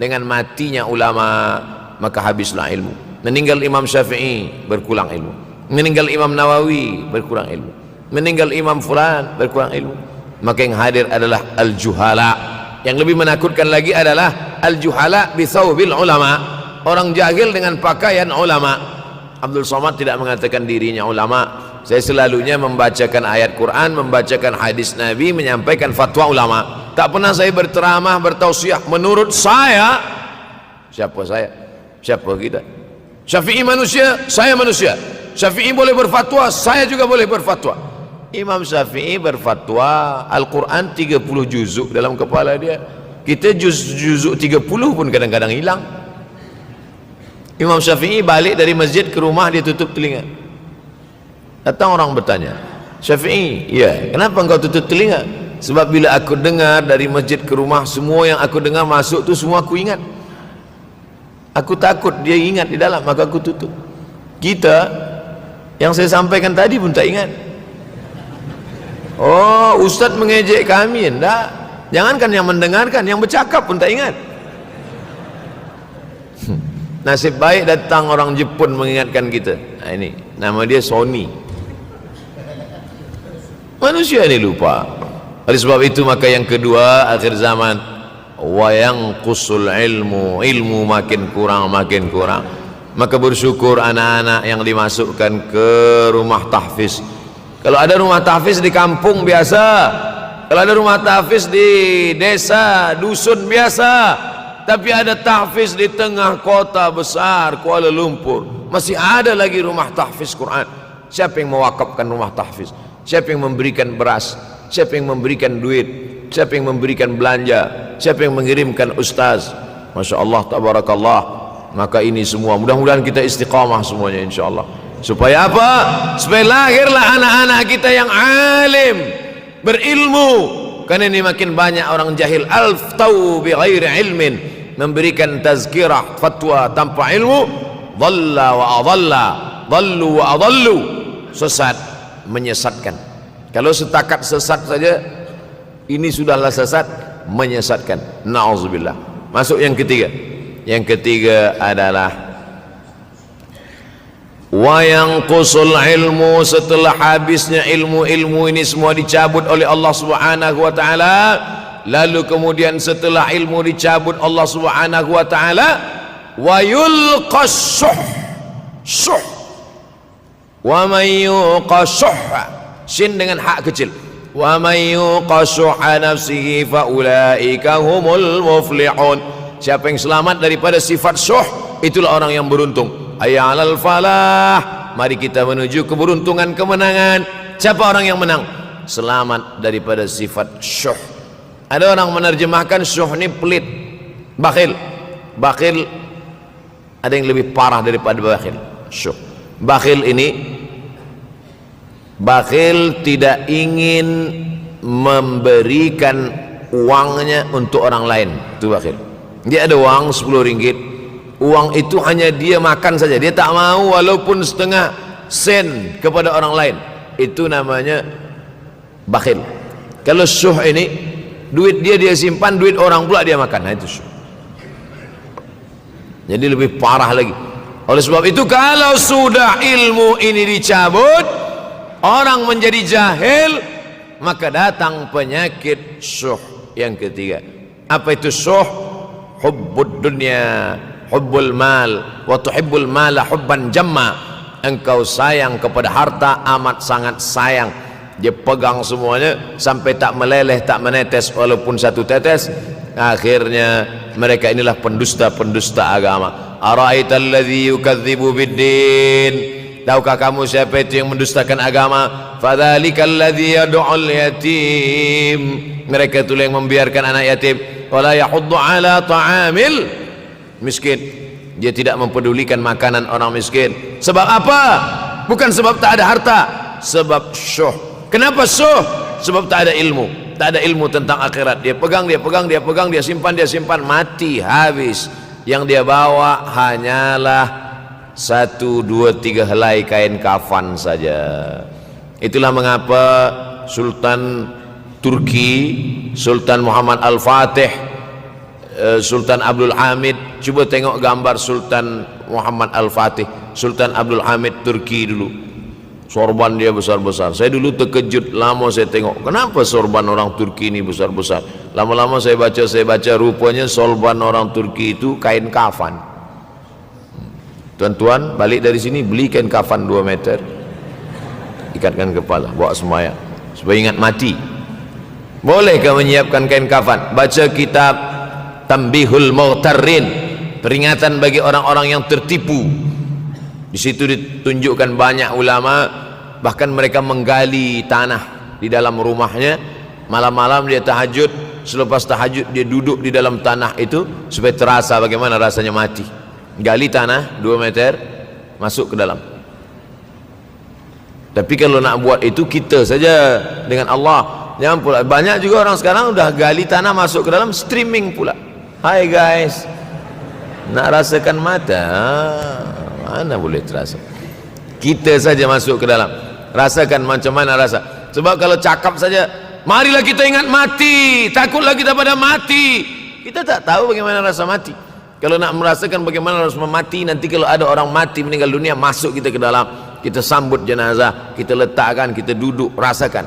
Dengan matinya ulama maka habislah ilmu. Meninggal Imam Syafi'i berkurang ilmu. Meninggal Imam Nawawi berkurang ilmu. Meninggal Imam Fulan berkurang ilmu. Maka yang hadir adalah al-juhala. Yang lebih menakutkan lagi adalah al-juhala bi thawbil ulama, orang jahil dengan pakaian ulama. Abdul Somad tidak mengatakan dirinya ulama. Saya selalunya membacakan ayat Quran, membacakan hadis Nabi, menyampaikan fatwa ulama. Tak pernah saya berteramah, bertausiah menurut saya. Siapa saya? Siapa kita? Syafi'i manusia, saya manusia. Syafi'i boleh berfatwa, saya juga boleh berfatwa. Imam Syafi'i berfatwa Al-Quran 30 juzuk dalam kepala dia. Kita juzuk 30 pun kadang-kadang hilang. Imam Syafi'i balik dari masjid ke rumah, dia tutup telinga. Datang orang bertanya, Syafi'i, ya, kenapa engkau tutup telinga? Sebab bila aku dengar dari masjid ke rumah, semua yang aku dengar masuk tu semua aku ingat. Aku takut dia ingat di dalam, maka aku tutup. Kita yang saya sampaikan tadi pun tak ingat. Oh, Ustaz mengejek kami, enggak. Jangankan yang mendengarkan, yang bercakap pun tak ingat. Nasib baik datang orang Jepun mengingatkan kita. Nah, ini nama dia Sony. Manusia ini lupa. Oleh sebab itu maka yang kedua akhir zaman, wa yanqusul ilmu makin kurang. Maka bersyukur anak-anak yang dimasukkan ke rumah tahfiz. Kalau ada rumah tahfiz di kampung biasa, kalau ada rumah tahfiz di desa, dusun biasa, tapi ada tahfiz di tengah kota besar Kuala Lumpur, masih ada lagi rumah tahfiz Quran. Siapa yang mewakafkan rumah tahfiz? Siapa yang memberikan beras? Siapa yang memberikan duit? Siapa yang memberikan belanja? Siapa yang mengirimkan ustaz? Masya Allah, tabarakallah. Maka ini semua mudah-mudahan kita istiqamah semuanya insyaAllah. Supaya apa? Supaya lahirlah anak-anak kita yang alim, berilmu. Karena ini makin banyak orang jahil, alftau bi ghairi ilmin, memberikan tazkirah, fatwa tanpa ilmu. Dhalla wa adalla, dhallu wa adallu, sesat, menyesatkan. Kalau setakat sesat saja, ini sudahlah sesat, menyesatkan. Na'udzubillah. Masuk yang ketiga. Yang ketiga adalah wa yanqusul ilmu, setelah habisnya ilmu ini semua dicabut oleh Allah Subhanahu wa taala. Lalu kemudian setelah ilmu dicabut Allah Subhanahu wa taala, wa yulqas syuh. Wa may yuqashuh, sin dengan hak kecil. Wa may yuqashuh nafsihi fa ulaika humul muflihun. Siapa yang selamat daripada sifat syuh, itulah orang yang beruntung. Hayya 'alal falah, mari kita menuju keberuntungan, kemenangan. Siapa orang yang menang? Selamat daripada sifat syuh. Ada orang menerjemahkan syuh ini pelit. Bakhil, bakhil ada yang lebih parah daripada bakhil. Syuh. Bakhil ini, bakhil tidak ingin memberikan uangnya untuk orang lain. Itu bakhil. Dia ada uang 10 ringgit, uang itu hanya dia makan saja, dia tak mau walaupun setengah sen kepada orang lain. Itu namanya bakhil. Kalau syuh ini, duit dia simpan, duit orang pula dia makan. Nah, itu syuh. Jadi lebih parah lagi. Oleh sebab itu, kalau sudah ilmu ini dicabut, orang menjadi jahil, maka datang penyakit syuh yang ketiga. Apa itu syuh? Hubbud dunya, hubbul mal, wa tuhibbul mala hubban jamma. Engkau sayang kepada harta amat sangat sayang. Dia pegang semuanya sampai tak meleleh, tak menetes walaupun satu tetes. Akhirnya mereka inilah pendusta-pendusta agama. Ara'aital ladzi yukadzibu biddin. Tahukah kamu siapa itu yang mendustakan agama? Fadzalikal ladzi yad'ul yatim. Mereka itu yang membiarkan anak yatim. Wala yahuddu ala ta'amil miskin. Dia tidak mempedulikan makanan orang miskin. Sebab apa? Bukan sebab tak ada harta, sebab syuh. Kenapa syuh? Sebab tak ada ilmu. Tak ada ilmu tentang akhirat. Dia pegang, dia simpan, mati, habis. Yang dia bawa hanyalah 1, 2, 3 helai kain kafan saja. Itulah mengapa Sultan Turki, Sultan Muhammad Al-Fatih, Sultan Abdul Hamid, coba tengok gambar Sultan Muhammad Al-Fatih, Sultan Abdul Hamid Turki dulu. Sorban dia besar-besar. Saya dulu terkejut, lama saya tengok, kenapa sorban orang Turki ini besar-besar. Lama-lama saya baca, rupanya sorban orang Turki itu kain kafan. Tuan-tuan balik dari sini beli kain kafan 2 meter, ikatkan kepala, bawa sembahyang supaya ingat mati. Bolehkah menyiapkan kain kafan? Baca kitab Tambihul Mughtarrin, peringatan bagi orang-orang yang tertipu. Di situ ditunjukkan banyak ulama, bahkan mereka menggali tanah di dalam rumahnya. Malam-malam dia tahajud, selepas tahajud dia duduk di dalam tanah itu supaya terasa bagaimana rasanya mati. Gali tanah 2 meter, masuk ke dalam. Tapi kalau nak buat itu kita saja dengan Allah. Jangan pula, banyak juga orang sekarang udah gali tanah masuk ke dalam, streaming pula. Hai guys, nak rasakan mata? Mana boleh terasa. Kita saja masuk ke dalam, rasakan macam mana rasa. Sebab kalau cakap saja, marilah kita ingat mati, takutlah kita pada mati, kita tak tahu bagaimana rasa mati. Kalau nak merasakan bagaimana rasa mati, nanti kalau ada orang mati meninggal dunia, masuk kita ke dalam, kita sambut jenazah, kita letakkan, kita duduk, rasakan.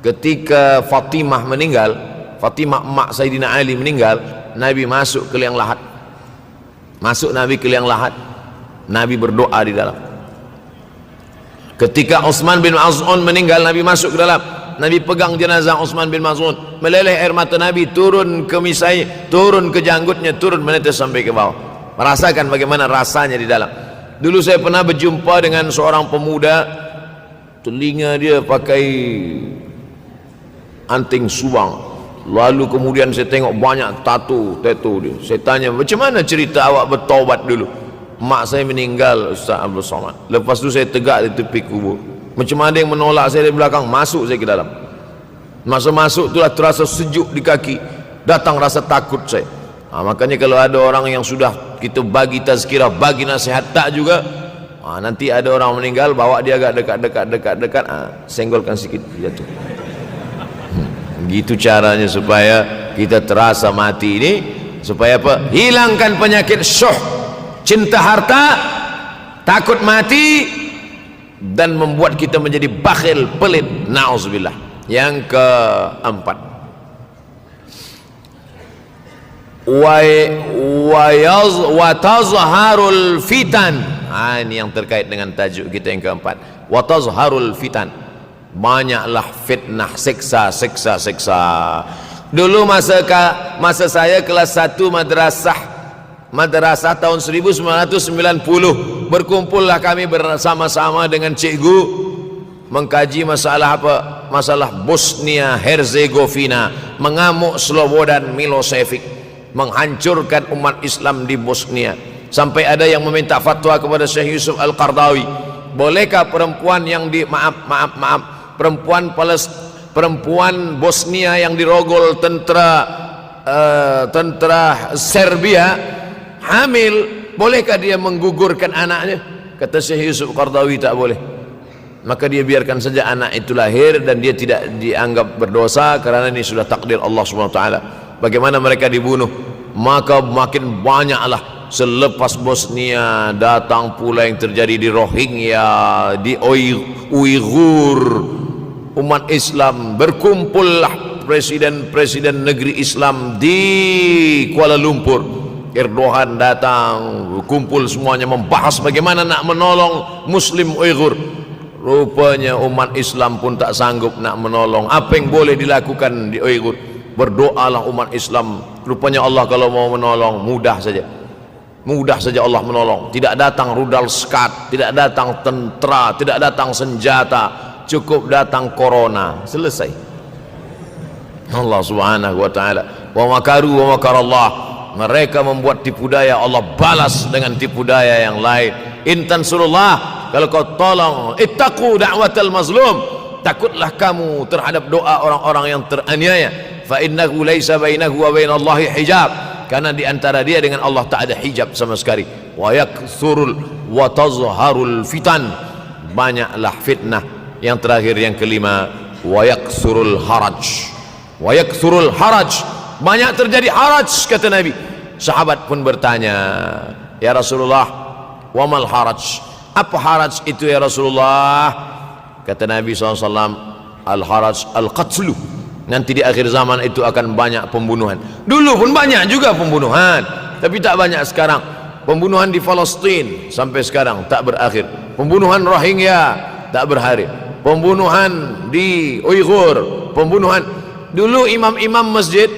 Ketika Fatimah meninggal, Fatimah emak Sayyidina Ali meninggal, Nabi masuk ke liang lahat. Masuk Nabi ke liang lahat, Nabi berdoa di dalam. Ketika Utsman bin Maz'un meninggal, Nabi masuk ke dalam, Nabi pegang jenazah Utsman bin Maz'un, meleleh air mata Nabi turun ke misai, turun ke janggutnya, turun menetes sampai ke bawah. Merasakan bagaimana rasanya di dalam. Dulu saya pernah berjumpa dengan seorang pemuda, telinga dia pakai anting subang, lalu kemudian saya tengok banyak tato dia. Saya tanya, macam mana cerita awak bertaubat dulu? Mak saya meninggal, Ustaz Abdul Somad. Lepas tu saya tegak di tepi kubur. Macam ada yang menolak saya dari belakang, masuk saya ke dalam. Masa masuk itulah terasa sejuk di kaki, datang rasa takut saya. Makanya kalau ada orang yang sudah kita bagi tazkirah, bagi nasihat tak juga, nanti ada orang meninggal, bawa dia agak dekat, senggolkan sikit, jatuh. Gitu caranya supaya kita terasa mati ini, supaya apa? Hilangkan penyakit syuh, cinta harta, takut mati, dan membuat kita menjadi bakhil, pelit. Na'udzubillah. Yang keempat, wa tazharul fitan. Ini yang terkait dengan tajuk kita yang keempat. Wa tazharul fitan. Banyaklah fitnah, siksa. Dulu masa saya kelas 1 madrasah tahun 1990, berkumpullah kami bersama-sama dengan cikgu mengkaji masalah apa? Masalah Bosnia Herzegovina, mengamuk Slobodan Milosevic. menghancurkan umat Islam di Bosnia. Sampai ada yang meminta fatwa kepada Syekh Yusuf Al-Qardawi, bolehkah perempuan yang perempuan Bosnia yang dirogol tentara Serbia hamil, bolehkah dia menggugurkan anaknya? Kata Syekh Yusuf Qardawi, tak boleh. Maka dia biarkan saja anak itu lahir dan dia tidak dianggap berdosa karena ini sudah takdir Allah SWT. Bagaimana mereka dibunuh? Maka makin banyaklah selepas Bosnia datang pula yang terjadi di Rohingya, di Uighur. Umat Islam berkumpullah presiden-presiden negeri Islam di Kuala Lumpur. Erdogan datang, kumpul semuanya membahas bagaimana nak menolong Muslim Uighur. Rupanya umat Islam pun tak sanggup nak menolong. Apa yang boleh dilakukan di Uighur? Berdoalah umat Islam. Rupanya Allah kalau mau menolong mudah saja. Mudah saja Allah menolong. Tidak datang rudal skat, tidak datang tentera, tidak datang senjata, cukup datang corona, selesai. Allah Subhanahu wa taala, wa makaru wa makarallah. Mereka membuat tipu daya, Allah balas dengan tipu daya yang lain. In tansurullah, kalau kau tolong, ittaqu da'watal mazlum, takutlah kamu terhadap doa orang-orang yang teraniaya. Fa innahu laisa bainahu wa bainallahi hijab, karena di antara dia dengan Allah tak ada hijab sama sekali. Wa yakthurul wa tazharul fitan, banyaklah fitnah. Yang terakhir, yang kelima, wa yakthurul haraj. Wa yakthurul haraj, banyak terjadi haraj, kata Nabi. Sahabat pun bertanya, ya Rasulullah, wamal haraj, apa haraj itu ya Rasulullah? Kata Nabi SAW, al haraj al qatlu, nanti di akhir zaman itu akan banyak pembunuhan. Dulu pun banyak juga pembunuhan, tapi tak banyak sekarang. Pembunuhan di Palestina sampai sekarang tak berakhir. Pembunuhan Rohingya tak berakhir. Pembunuhan di Uighur, pembunuhan. Dulu imam-imam masjid,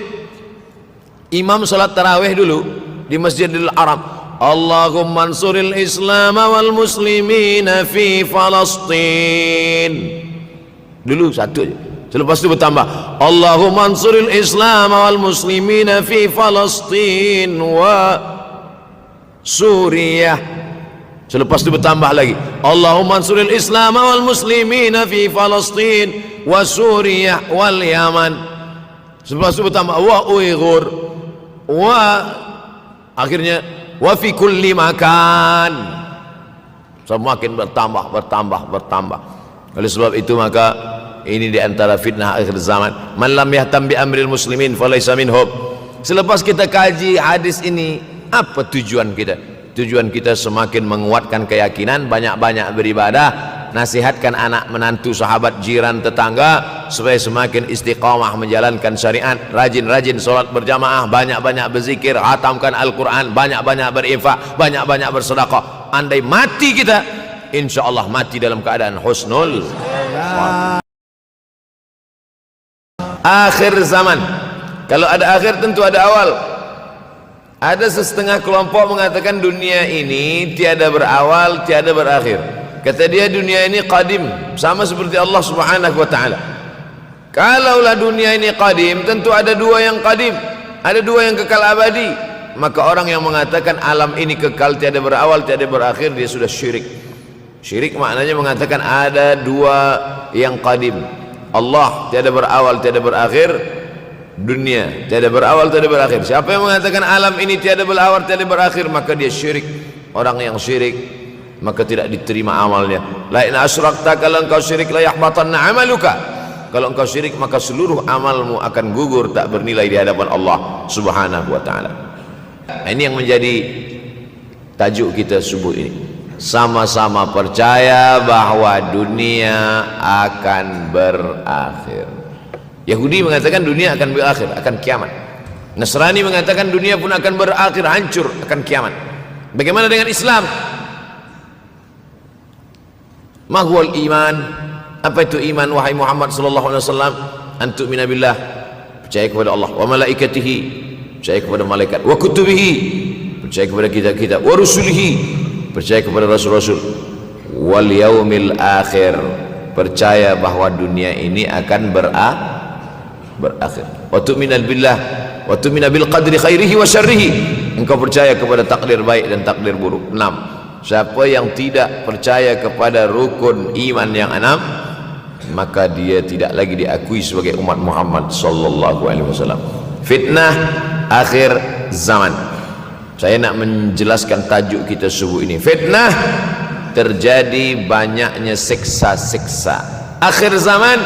imam salat tarawih dulu di Masjidil Haram, Allahumma ansuril Islam wal muslimina fi Palestin. Dulu satu aja. Selepas itu bertambah, Allahumma ansuril Islam wal muslimina fi Palestin wa Suriah. Selepas itu bertambah lagi, Allahumma ansuril Islam wal muslimina fi Palestin wa Suriah wal Yaman. Selepas itu bertambah wa Uighur wa, akhirnya wa fi kulli makan. Semakin bertambah. Oleh sebab itu maka ini di antara fitnah akhir zaman. Man lam yahtam bi amril muslimin falaysa minhum. Selepas kita kaji hadis ini, apa tujuan kita? Tujuan kita semakin menguatkan keyakinan, banyak-banyak beribadah, nasihatkan anak menantu, sahabat, jiran, tetangga supaya semakin istiqamah menjalankan syariat, rajin-rajin solat berjamaah, banyak-banyak berzikir, hatamkan Al-Quran, banyak-banyak berinfak, banyak-banyak bersedekah. Andai mati kita, insya Allah mati dalam keadaan husnul akhir zaman. Kalau ada akhir tentu ada awal. Ada setengah kelompok mengatakan dunia ini tiada berawal, tiada berakhir. Kata dia dunia ini qadim, sama seperti Allah Subhanahu wa taala. Kalaulah dunia ini qadim, tentu ada dua yang qadim, ada dua yang kekal abadi. Maka orang yang mengatakan alam ini kekal, tiada berawal, tiada berakhir, dia sudah syirik. Syirik maknanya mengatakan ada dua yang qadim. Allah tiada berawal, tiada berakhir, dunia tiada berawal, tiada berakhir. Siapa yang mengatakan alam ini tiada berawal, tiada berakhir, maka dia syirik. Orang yang syirik maka tidak diterima amalnya. La in asyrakta, kalau engkau syirik, la yahbatanna amaluka. Kalau engkau syirik maka seluruh amalmu akan gugur, tak bernilai di hadapan Allah Subhanahu wa taala. Ini yang menjadi tajuk kita subuh ini. Sama-sama percaya bahwa dunia akan berakhir. Yahudi mengatakan dunia akan berakhir, akan kiamat. Nasrani mengatakan dunia pun akan berakhir, hancur, akan kiamat. Bagaimana dengan Islam? Ma huwal iman? Apa itu iman wahai Muhammad sallallahu alaihi wasallam? An tu'mina billah, percaya kepada Allah, wa malaikatihi, percaya kepada malaikat, wa kutubihi, percaya kepada kitab-kitab, wa rusulihi, percaya kepada rasul-rasul, wal yaumil akhir, percaya bahwa dunia ini akan berakhir. Wa tu'mina billah, wa tu'mina bil qadri khairihi wa syarrihi, engkau percaya kepada takdir baik dan takdir buruk. 6. Siapa yang tidak percaya kepada rukun iman yang 6, maka dia tidak lagi diakui sebagai umat Muhammad sallallahu alaihi wasallam. Fitnah akhir zaman. Saya nak menjelaskan tajuk kita subuh ini. Fitnah, terjadi banyaknya siksa-siksa. Akhir zaman,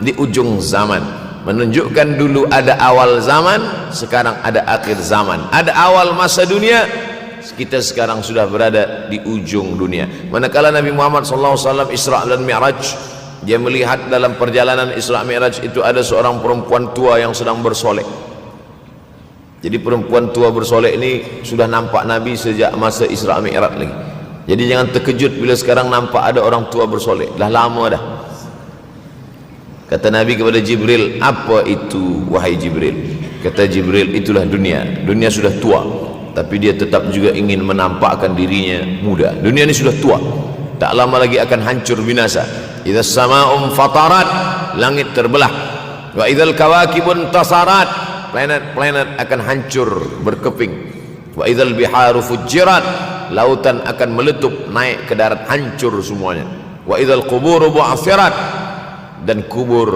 di ujung zaman. Menunjukkan dulu ada awal zaman, sekarang ada akhir zaman. Ada awal masa dunia, kita sekarang sudah berada di ujung dunia. Manakala Nabi Muhammad SAW Isra dan Mi'raj, dia melihat dalam perjalanan Isra Mi'raj itu ada seorang perempuan tua yang sedang bersolek. Jadi perempuan tua bersolek ini sudah nampak Nabi sejak masa Isra Mi'raj lagi. Jadi jangan terkejut bila sekarang nampak ada orang tua bersolek. Dah lama dah. Kata Nabi kepada Jibril, apa itu wahai Jibril? Kata Jibril, itulah dunia. Dunia sudah tua, tapi dia tetap juga ingin menampakkan dirinya muda. Dunia ini sudah tua, tak lama lagi akan hancur binasa. Idza sama'um fatarat, langit terbelah. Wa idzal kawakibun tasarat, planet-planet akan hancur berkeping. Wa idzal biharu fujirat, lautan akan meletup naik ke darat, hancur semuanya. Wa idzal quburu bu'athirat, dan kubur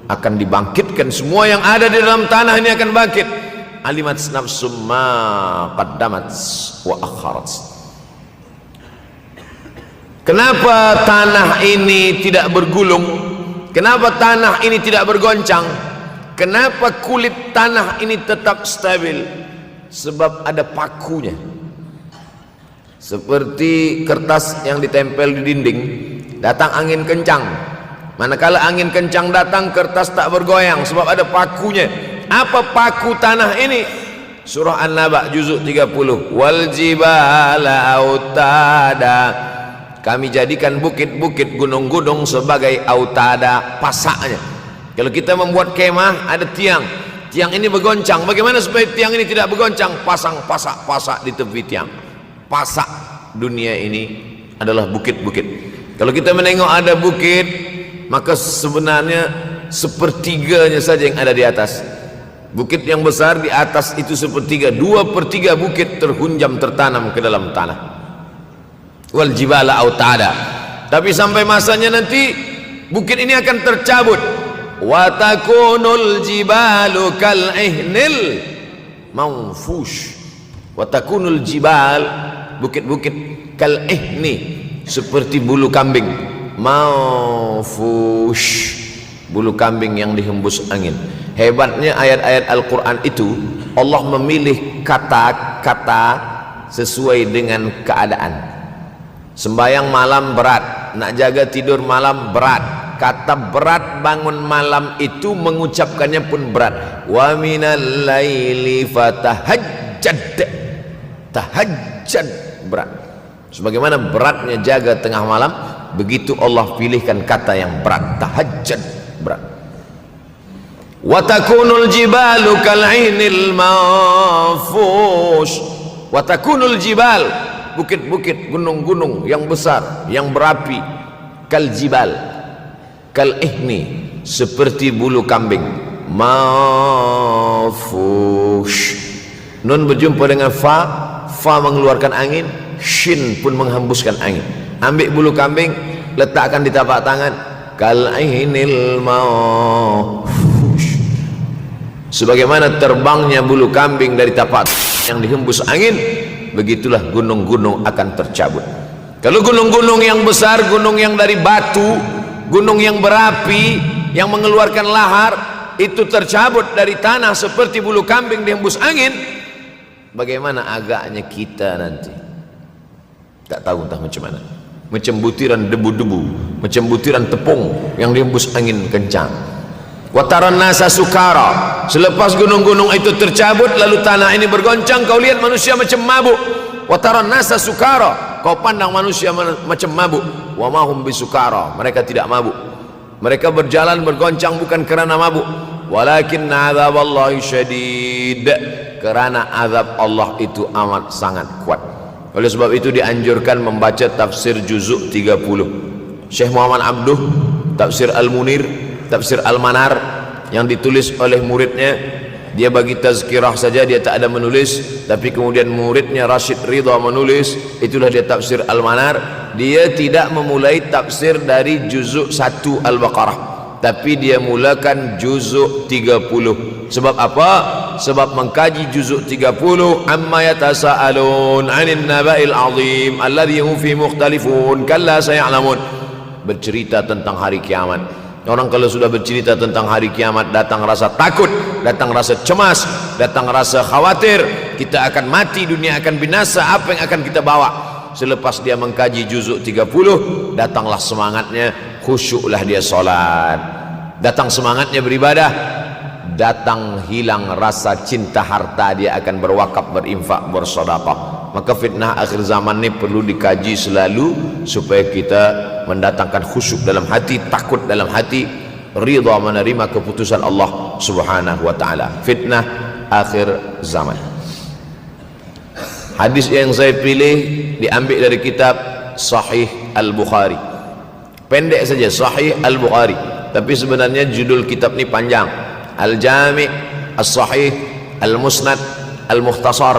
akan dibangkitkan. Semua yang ada di dalam tanah ini akan bangkit. Alimat nafsum ma qaddamat wa akharat. Kenapa tanah ini tidak bergulung? Kenapa tanah ini tidak bergoncang? Kenapa kulit tanah ini tetap stabil? Sebab ada pakunya. Seperti kertas yang ditempel di dinding, datang angin kencang, manakala angin kencang datang, kertas tak bergoyang sebab ada pakunya. Apa paku tanah ini? Surah An-Naba juzuk 30. Wal jibala autada, kami jadikan bukit-bukit, gunung-gunung sebagai autada, pasaknya. Kalau kita membuat kemah, ada tiang, tiang ini bergoncang. Bagaimana supaya tiang ini tidak bergoncang? Pasang pasak-pasak di tepi tiang. Pasak dunia ini adalah bukit-bukit. Kalau kita menengok ada bukit, maka sebenarnya sepertiganya saja yang ada di atas. Bukit yang besar di atas itu sepertiga, 2/3 bukit terhunjam, tertanam ke dalam tanah. Wal jibala autada. Tapi sampai masanya nanti bukit ini akan tercabut. Wa takunul jibalu kal ihnil manfush. Wa takunul jibal, bukit-bukit, kal ihni, seperti bulu kambing. Manfush, bulu kambing yang dihembus angin. Hebatnya ayat-ayat Al-Quran itu, Allah memilih kata-kata sesuai dengan keadaan. Sembayang malam berat, nak jaga tidur malam berat. Kata berat bangun malam itu mengucapkannya pun berat. Wa minal laili fatahajjad, tahajjad berat. Sebagaimana beratnya jaga tengah malam, begitu Allah pilihkan kata yang berat, tahajjud, berat. Wa takunul jibalu kal'inil manfush. Wa takunul jibal, bukit-bukit, gunung-gunung yang besar, yang berapi, kal jibal, kal ihni, seperti bulu kambing. Manfush. Nun berjumpa dengan fa, fa mengeluarkan angin, shin pun menghembuskan angin. Ambil bulu kambing, letakkan di tapak tangan, kal ainil manfush. Sebagaimana terbangnya bulu kambing dari tapak yang dihembus angin, begitulah gunung-gunung akan tercabut. Kalau gunung-gunung yang besar, gunung yang dari batu, gunung yang berapi, yang mengeluarkan lahar, itu tercabut dari tanah seperti bulu kambing dihembus angin, bagaimana agaknya kita nanti? Tak tahu entah macam mana. Macam butiran debu-debu, macam butiran tepung yang dihembus angin kencang. Wataran nasa sukara, selepas gunung-gunung itu tercabut lalu tanah ini bergoncang, kau lihat manusia macam mabuk. Wataran nasa sukara, kau pandang manusia macam mabuk. Wa mahum bisukara, mereka tidak mabuk. Mereka berjalan bergoncang bukan kerana mabuk, walakin azaballahi syadid, kerana azab Allah itu amat sangat kuat. Oleh sebab itu dianjurkan membaca tafsir juzuk 30 Syekh Muhammad Abduh, tafsir Al-Munir, tafsir Al-Manar yang ditulis oleh muridnya dia bagi tazkirah saja, dia tak ada menulis, tapi kemudian muridnya Rashid Ridha menulis, itulah dia tafsir Al-Manar. Dia tidak memulai tafsir dari juzuk 1 Al-Baqarah, tapi dia mulakan juzuk 30. Sebab apa? Sebab mengkaji juzuk 30, amma yatasaalun 'anil naba'il 'azim alladhi hum fi mukhtalifun kalla saya'lamun, bercerita tentang hari kiamat. Orang kalau sudah bercerita tentang hari kiamat, datang rasa takut, datang rasa cemas, datang rasa khawatir, kita akan mati, dunia akan binasa, apa yang akan kita bawa? Selepas dia mengkaji juzuk 30, datanglah semangatnya, khusyuklah dia solat, datang semangatnya beribadah, datang hilang rasa cinta harta, dia akan berwakaf, berinfak, bersedekah. Maka fitnah akhir zaman ini perlu dikaji selalu supaya kita mendatangkan khusyuk dalam hati, takut dalam hati, ridha menerima keputusan Allah Subhanahu wa taala. Fitnah akhir zaman. Hadis yang saya pilih diambil dari kitab Sahih Al-Bukhari. Pendek saja, Sahih Al-Bukhari, tapi sebenarnya judul kitab ini panjang. Al-Jami' As-Sahih Al-Musnad Al-Mukhtasar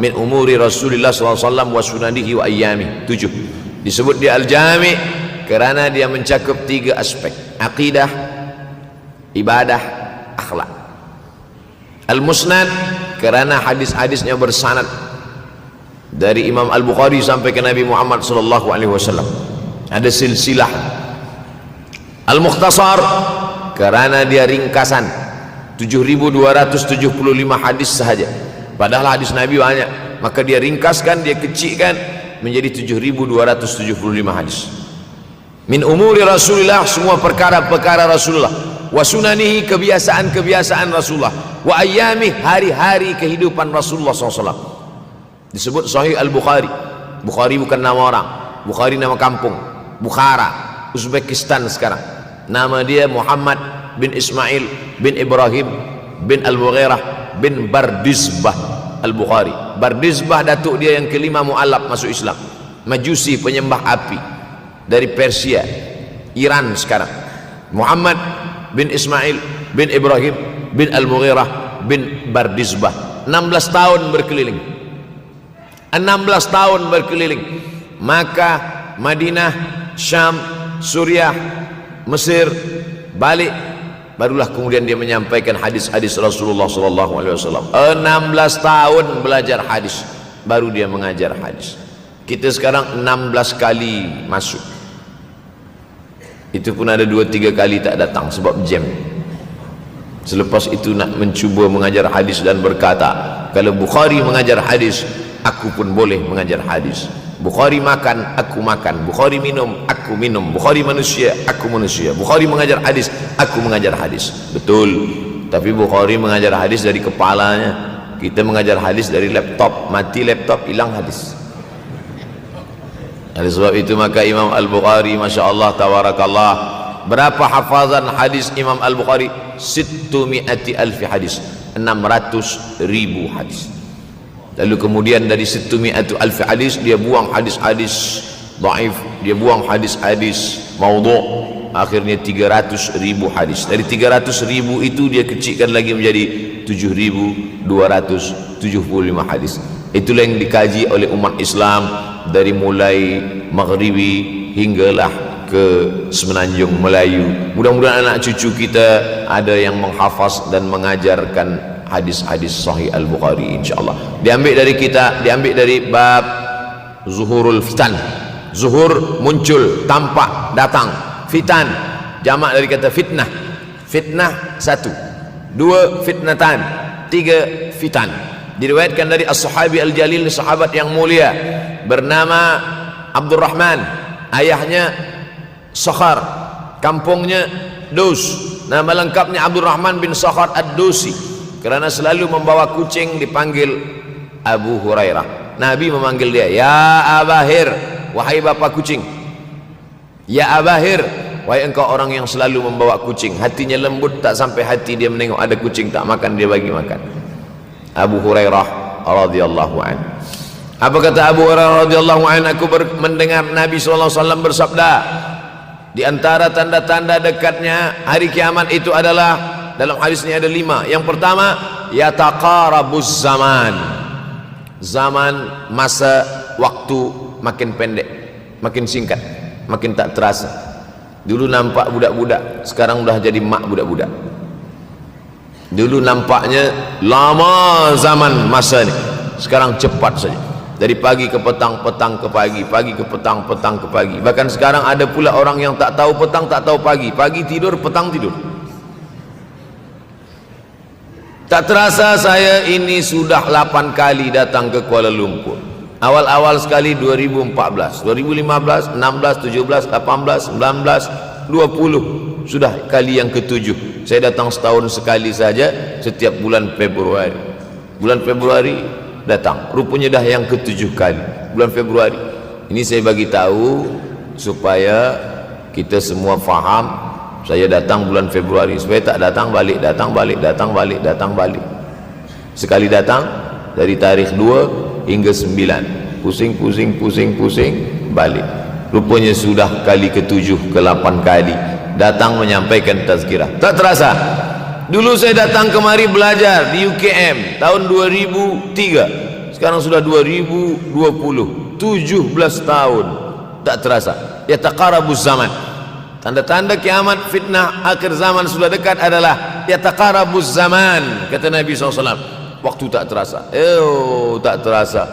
min umuri Rasulullah SAW wa sunanihi wa ayyami. 7. Disebut dia Al-Jami' kerana dia mencakup 3 aspek: akidah, ibadah, akhlak. Al-Musnad kerana hadis-hadisnya bersanad dari Imam Al-Bukhari sampai ke Nabi Muhammad SAW, ada silsilah. Al-Mukhtasar kerana dia ringkasan, 7.275 hadis sahaja, padahal hadis Nabi banyak, maka dia ringkaskan, dia kecilkan menjadi 7.275 hadis. Min umuri Rasulullah, semua perkara-perkara Rasulullah, wa sunanihi, kebiasaan-kebiasaan Rasulullah, wa ayyami, hari-hari kehidupan Rasulullah SAW. Disebut Sahih Al-Bukhari. Bukhari bukan nama orang, Bukhari nama kampung, Bukhara, Uzbekistan sekarang. Nama dia Muhammad bin Ismail bin Ibrahim bin Al-Mughirah bin Bardizbah Al-Bukhari. Bardizbah datuk dia yang kelima mu'alaf masuk Islam, Majusi, penyembah api, dari Persia, Iran sekarang. Muhammad bin Ismail bin Ibrahim bin Al-Mughirah bin Bardizbah. 16 tahun berkeliling, 16 tahun berkeliling Makkah, Madinah, Syam, Suriah, Mesir, balik, barulah kemudian dia menyampaikan hadis-hadis Rasulullah SAW. 16 tahun belajar hadis, baru dia mengajar hadis. Kita sekarang 16 kali masuk, itu pun ada 2-3 kali tak datang sebab jam. Selepas itu nak mencuba mengajar hadis dan berkata, kalau Bukhari mengajar hadis, aku pun boleh mengajar hadis. Bukhari makan, aku makan. Bukhari minum, aku minum. Bukhari manusia, aku manusia. Bukhari mengajar hadis, aku mengajar hadis. Betul, tapi Bukhari mengajar hadis dari kepalanya, kita mengajar hadis dari laptop. Mati laptop, hilang hadis. Oleh sebab itu maka Imam Al-Bukhari, Masya Allah, Tabarakallah, berapa hafazan hadis Imam Al-Bukhari? 600,000 hadis, 600,000 hadis. Lalu kemudian dari 600,000 hadis dia buang hadis-hadis dhaif, dia buang hadis-hadis maudhu', akhirnya 300,000 hadis. Dari 300,000 itu dia kecilkan lagi menjadi 7.275 hadis. Itulah yang dikaji oleh umat Islam dari mulai Maghribi hinggalah ke Semenanjung Melayu. Mudah-mudahan anak cucu kita ada yang menghafaz dan mengajarkan hadis-hadis Sahih Al-Bukhari, insyaallah. Diambil dari kita, diambil dari bab zuhurul fitan. Zuhur, muncul, tampak, datang. Fitan, jamak dari kata fitnah. Fitnah 1, 2 fitnatan, 3 fitan. Diriwayatkan dari as-sahabi al-jalil, sahabat yang mulia bernama Abdurrahman, ayahnya Sakhar, kampungnya Dus. Nama lengkapnya Abdurrahman bin Sakhar Ad-Dusi. Kerana selalu membawa kucing dipanggil Abu Hurairah. Nabi memanggil dia, ya Abahir, wahai bapa kucing. Ya Abahir, wahai engkau orang yang selalu membawa kucing. Hatinya lembut, tak sampai hati dia menengok ada kucing tak makan, dia bagi makan. Abu Hurairah radhiyallahu anhu. Apa kata Abu Hurairah radhiyallahu anhu? Aku mendengar Nabi SAW bersabda, di antara tanda-tanda dekatnya hari kiamat itu adalah, dalam hadis ini ada 5. Yang pertama, yataqarabuz zaman. Zaman, masa, waktu makin pendek, makin singkat, makin tak terasa. Dulu nampak budak-budak, sekarang udah jadi mak budak-budak. Dulu nampaknya lama zaman masa ni, sekarang cepat saja. Dari pagi ke petang, petang ke pagi, pagi ke petang, petang ke pagi. Bahkan sekarang ada pula orang yang tak tahu petang, tak tahu pagi. Pagi tidur, petang tidur. Tak terasa saya ini sudah 8 kali datang ke Kuala Lumpur. Awal-awal sekali 2014, 2015, 16, 17, 18, 19, 20. Sudah kali yang ke-7. Saya datang setahun sekali saja, setiap bulan Februari. Bulan Februari datang. Rupanya dah yang ke-7 kali. Bulan Februari. Ini saya bagi tahu supaya kita semua faham. Saya datang bulan Februari, supaya tak datang balik, datang balik, datang balik, datang balik. Sekali datang dari tarikh 2 hingga 9. Pusing, pusing, pusing, pusing, balik. Rupanya sudah kali ke-7, ke-8 kali datang menyampaikan tazkirah. Tak terasa. Dulu saya datang kemari belajar di UKM tahun 2003. Sekarang sudah 2020, 17 tahun. Tak terasa. Yataqarabuz zaman. Tanda-tanda kiamat, fitnah akhir zaman sudah dekat adalah yataqarabuz zaman, kata Nabi SAW. Waktu tak terasa. Tak terasa.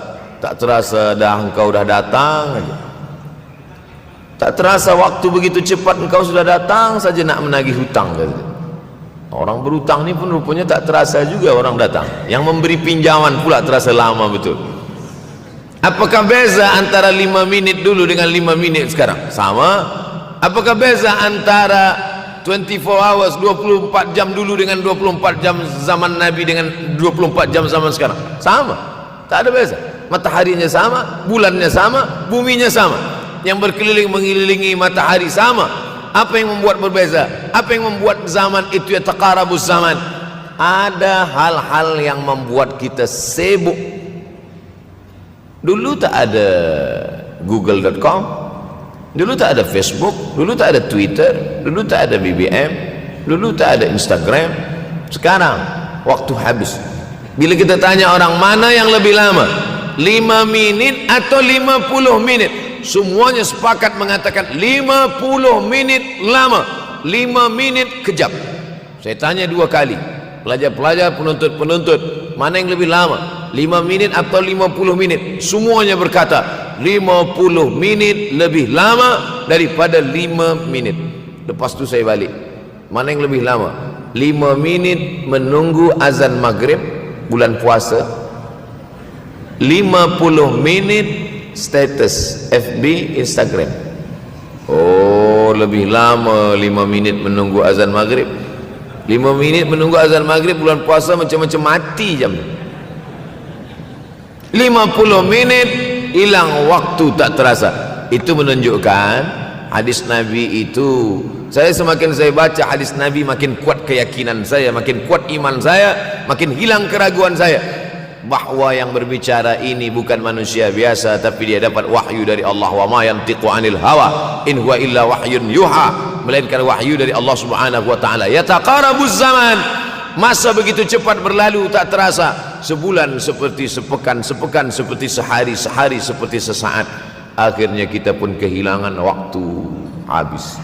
Tak terasa dah engkau dah datang aja. Tak terasa waktu begitu cepat, engkau sudah datang saja nak menagih hutang. Orang berhutang ni pun rupanya tak terasa juga orang datang. Yang memberi pinjaman pula terasa lama betul. Apakah beza antara 5 minit dulu dengan 5 minit sekarang? Sama. Apakah beza antara 24 hours, 24 jam dulu dengan 24 jam zaman Nabi dengan 24 jam zaman sekarang? Sama. Tak ada beza. Mataharinya sama, bulannya sama, buminya sama. Yang berkeliling mengelilingi matahari sama. Apa yang membuat berbeza? Apa yang membuat zaman itu yataqarabuz zaman? Ada hal-hal yang membuat kita sibuk. Dulu tak ada google.com, dulu tak ada Facebook, dulu tak ada Twitter, dulu tak ada BBM, dulu tak ada Instagram. Sekarang waktu habis. Bila kita tanya orang mana yang lebih lama, 5 minit atau 50 minit, semuanya sepakat mengatakan 50 minit lama, 5 minit kejap. Saya tanya 2 kali, pelajar-pelajar, penuntut-penuntut, mana yang lebih lama, 5 minit atau 50 minit? Semuanya berkata 50 minit lebih lama daripada 5 minit. Lepas tu saya balik, mana yang lebih lama? 5 minit menunggu azan maghrib bulan puasa, 50 minit status FB, Instagram. Oh, lebih lama 5 minit menunggu azan maghrib. 5 minit menunggu azan maghrib bulan puasa macam-macam mati jam. 50 minit hilang waktu tak terasa. Itu menunjukkan hadis Nabi itu, saya semakin saya baca hadis Nabi makin kuat keyakinan saya, makin kuat iman saya, makin hilang keraguan saya bahwa yang berbicara ini bukan manusia biasa, tapi dia dapat wahyu dari Allah. Wa ma yantiqu anil hawa in huwa illa wahyun yuha, melainkan wahyu dari Allah Subhanahu wa taala. Yataqarabuz zaman, masa begitu cepat berlalu tak terasa. Sebulan seperti sepekan, sepekan seperti sehari, sehari seperti sesaat. Akhirnya kita pun kehilangan waktu, habis.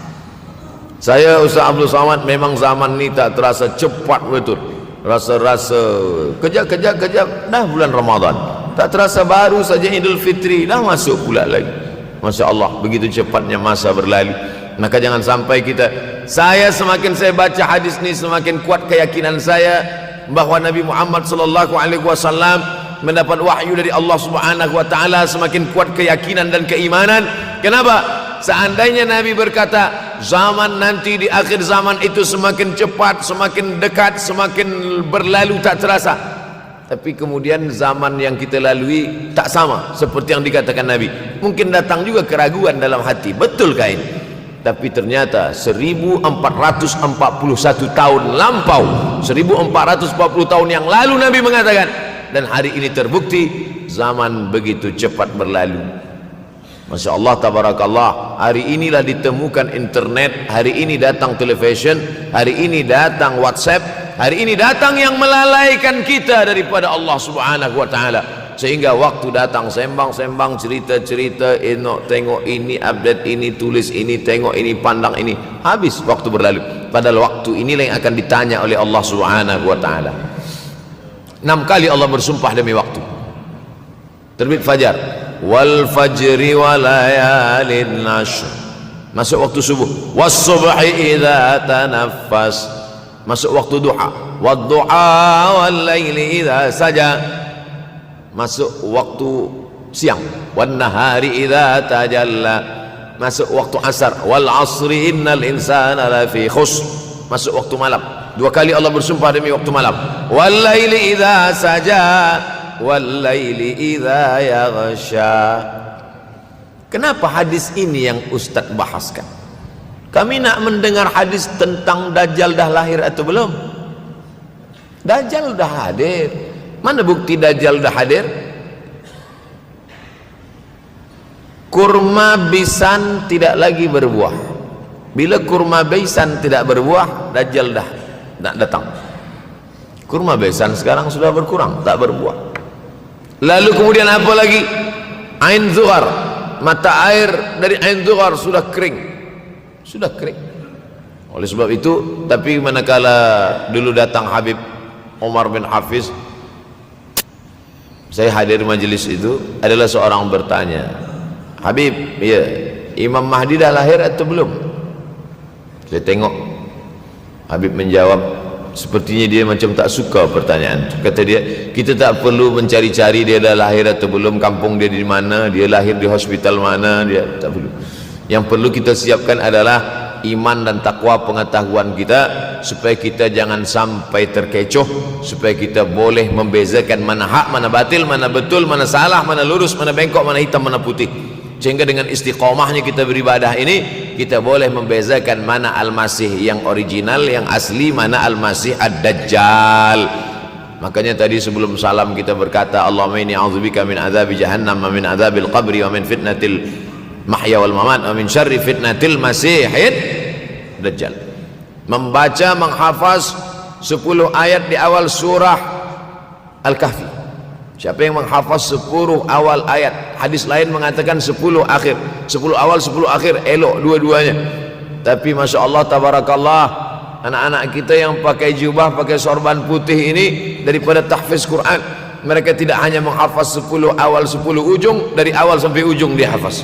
Saya Ustaz Abdul Samad, memang zaman ni tak terasa cepat betul. Rasa-rasa kejap-kejap dah bulan Ramadan, tak terasa baru saja Idul Fitri dah masuk pula lagi. Masya Allah, begitu cepatnya masa berlalu. Maka jangan sampai kita, saya semakin saya baca hadis ni semakin kuat keyakinan saya bahwa Nabi Muhammad sallallahu alaihi wasallam mendapat wahyu dari Allah Subhanahu wa taala. Semakin kuat keyakinan dan keimanan. Kenapa? Seandainya Nabi berkata zaman nanti di akhir zaman itu semakin cepat, semakin dekat, semakin berlalu tak terasa, tapi kemudian zaman yang kita lalui tak sama seperti yang dikatakan Nabi. Mungkin datang juga keraguan dalam hati, betulkah ini? Tapi ternyata 1441 tahun lampau, 1440 tahun yang lalu Nabi mengatakan, dan hari ini terbukti zaman begitu cepat berlalu. Masya Allah, tabarakallah. Hari inilah ditemukan internet, hari ini datang television, hari ini datang WhatsApp, Hari ini datang yang melalaikan kita daripada Allah Subhanahu wa taala, sehingga waktu datang sembang-sembang, cerita-cerita, tengok ini, update ini, tulis ini, tengok ini, pandang ini, habis waktu berlalu. Padahal waktu inilah yang akan ditanya oleh Allah Subhanahu wa taala. 6 kali Allah bersumpah demi waktu. Terbit fajar, wal fajri wa layalin ashr, masuk waktu subuh, was subhi idza tanaffas, masuk waktu duha, wad duha wal laili idza saja, masuk waktu siang, wan nahari idza tajalla, masuk waktu asar, wal asri innal insana lafi khusr, masuk waktu malam. 2 kali Allah bersumpah demi waktu malam, wal laili idza saja wal laili idza yaghsha. Kenapa hadis ini yang Ustaz bahaskan? Kami nak mendengar hadis tentang Dajjal dah lahir atau belum? Dajjal dah hadir. Mana bukti Dajjal dah hadir? Kurma bisan tidak lagi berbuah. Bila kurma bisan tidak berbuah, Dajjal dah nak datang. Kurma bisan sekarang sudah berkurang, tak berbuah. Lalu kemudian apa lagi? Ain Zuhar, mata air dari Ain Zuhar sudah kering, sudah kering. Oleh sebab itu, tapi manakala dulu datang Habib Umar bin Hafiz, saya hadir majelis itu, adalah seorang bertanya, Habib, ya, Imam Mahdi dah lahir atau belum? Saya tengok Habib menjawab, sepertinya dia macam tak suka pertanyaan. Kata dia, kita tak perlu mencari-cari dia dah lahir atau belum, kampung dia di mana, dia lahir di hospital mana, dia tak perlu. Yang perlu kita siapkan adalah iman dan takwa pengetahuan kita, supaya kita jangan sampai terkecoh, supaya kita boleh membezakan mana hak, mana batil, mana betul, mana salah, mana lurus, mana bengkok, mana hitam, mana putih. Sehingga dengan istiqomahnya kita beribadah ini, kita boleh membezakan mana Al-Masih yang original, yang asli, mana Al-Masih Ad-Dajjal. Makanya tadi sebelum salam kita berkata, Allahumma inni a'udzubika min adzabi jahannam wa min adzabil qabri wa min fitnatil mahya wal mamat wa min syarri fitnatil masihid Dajjal. Membaca, menghafaz 10 ayat di awal surah Al-Kahfi. Siapa yang menghafaz 10 awal ayat, hadis lain mengatakan 10 akhir, 10 awal 10 akhir, elok dua-duanya. Tapi Masya Allah, tabarakallah, anak-anak kita yang pakai jubah, pakai sorban putih ini, daripada tahfiz Quran, mereka tidak hanya menghafaz 10 awal 10 ujung, dari awal sampai ujung dia hafaz,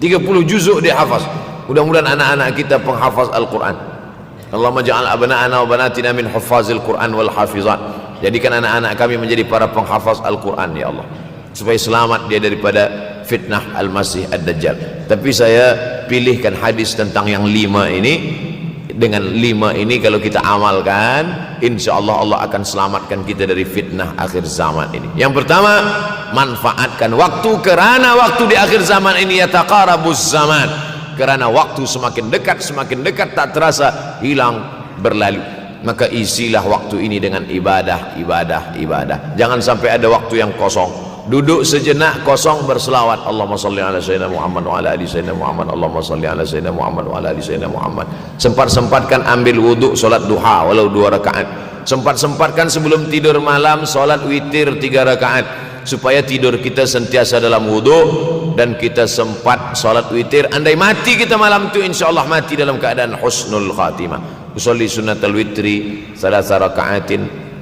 30 juzuk dia hafaz. Mudah-mudahan anak-anak kita penghafaz Al-Quran. Allahumma ja'al abna'ana wa banatina min huffazil Quran wal hafizat. Jadikan anak-anak kami menjadi para penghafaz Al-Quran, ya Allah, supaya selamat dia daripada fitnah Al-Masih Ad-Dajjal. Tapi saya pilihkan hadis tentang yang 5 ini. Dengan 5 ini kalau kita amalkan, insya Allah Allah akan selamatkan kita dari fitnah akhir zaman ini. Yang pertama, manfaatkan waktu, kerana waktu di akhir zaman ini yataqarabuz zaman, kerana waktu semakin dekat tak terasa hilang berlalu. Maka isilah waktu ini dengan ibadah. Jangan sampai ada waktu yang kosong. Duduk sejenak kosong, berselawat, Allahumma salli ala sayyidina Muhammad wa ala ali sayyidina Muhammad, Allahumma salli ala sayyidina Muhammad wa ala ali sayyidina Muhammad. Sempat-sempatkan ambil wuduk, solat duha walau 2 rakaat. Sempat-sempatkan sebelum tidur malam solat witir 3 rakaat, supaya tidur kita sentiasa dalam wuduk, dan kita sempat solat witir. Andai mati kita malam itu, insyaallah mati dalam keadaan husnul khatimah. Usolli sunnatal witri 3 rakaatin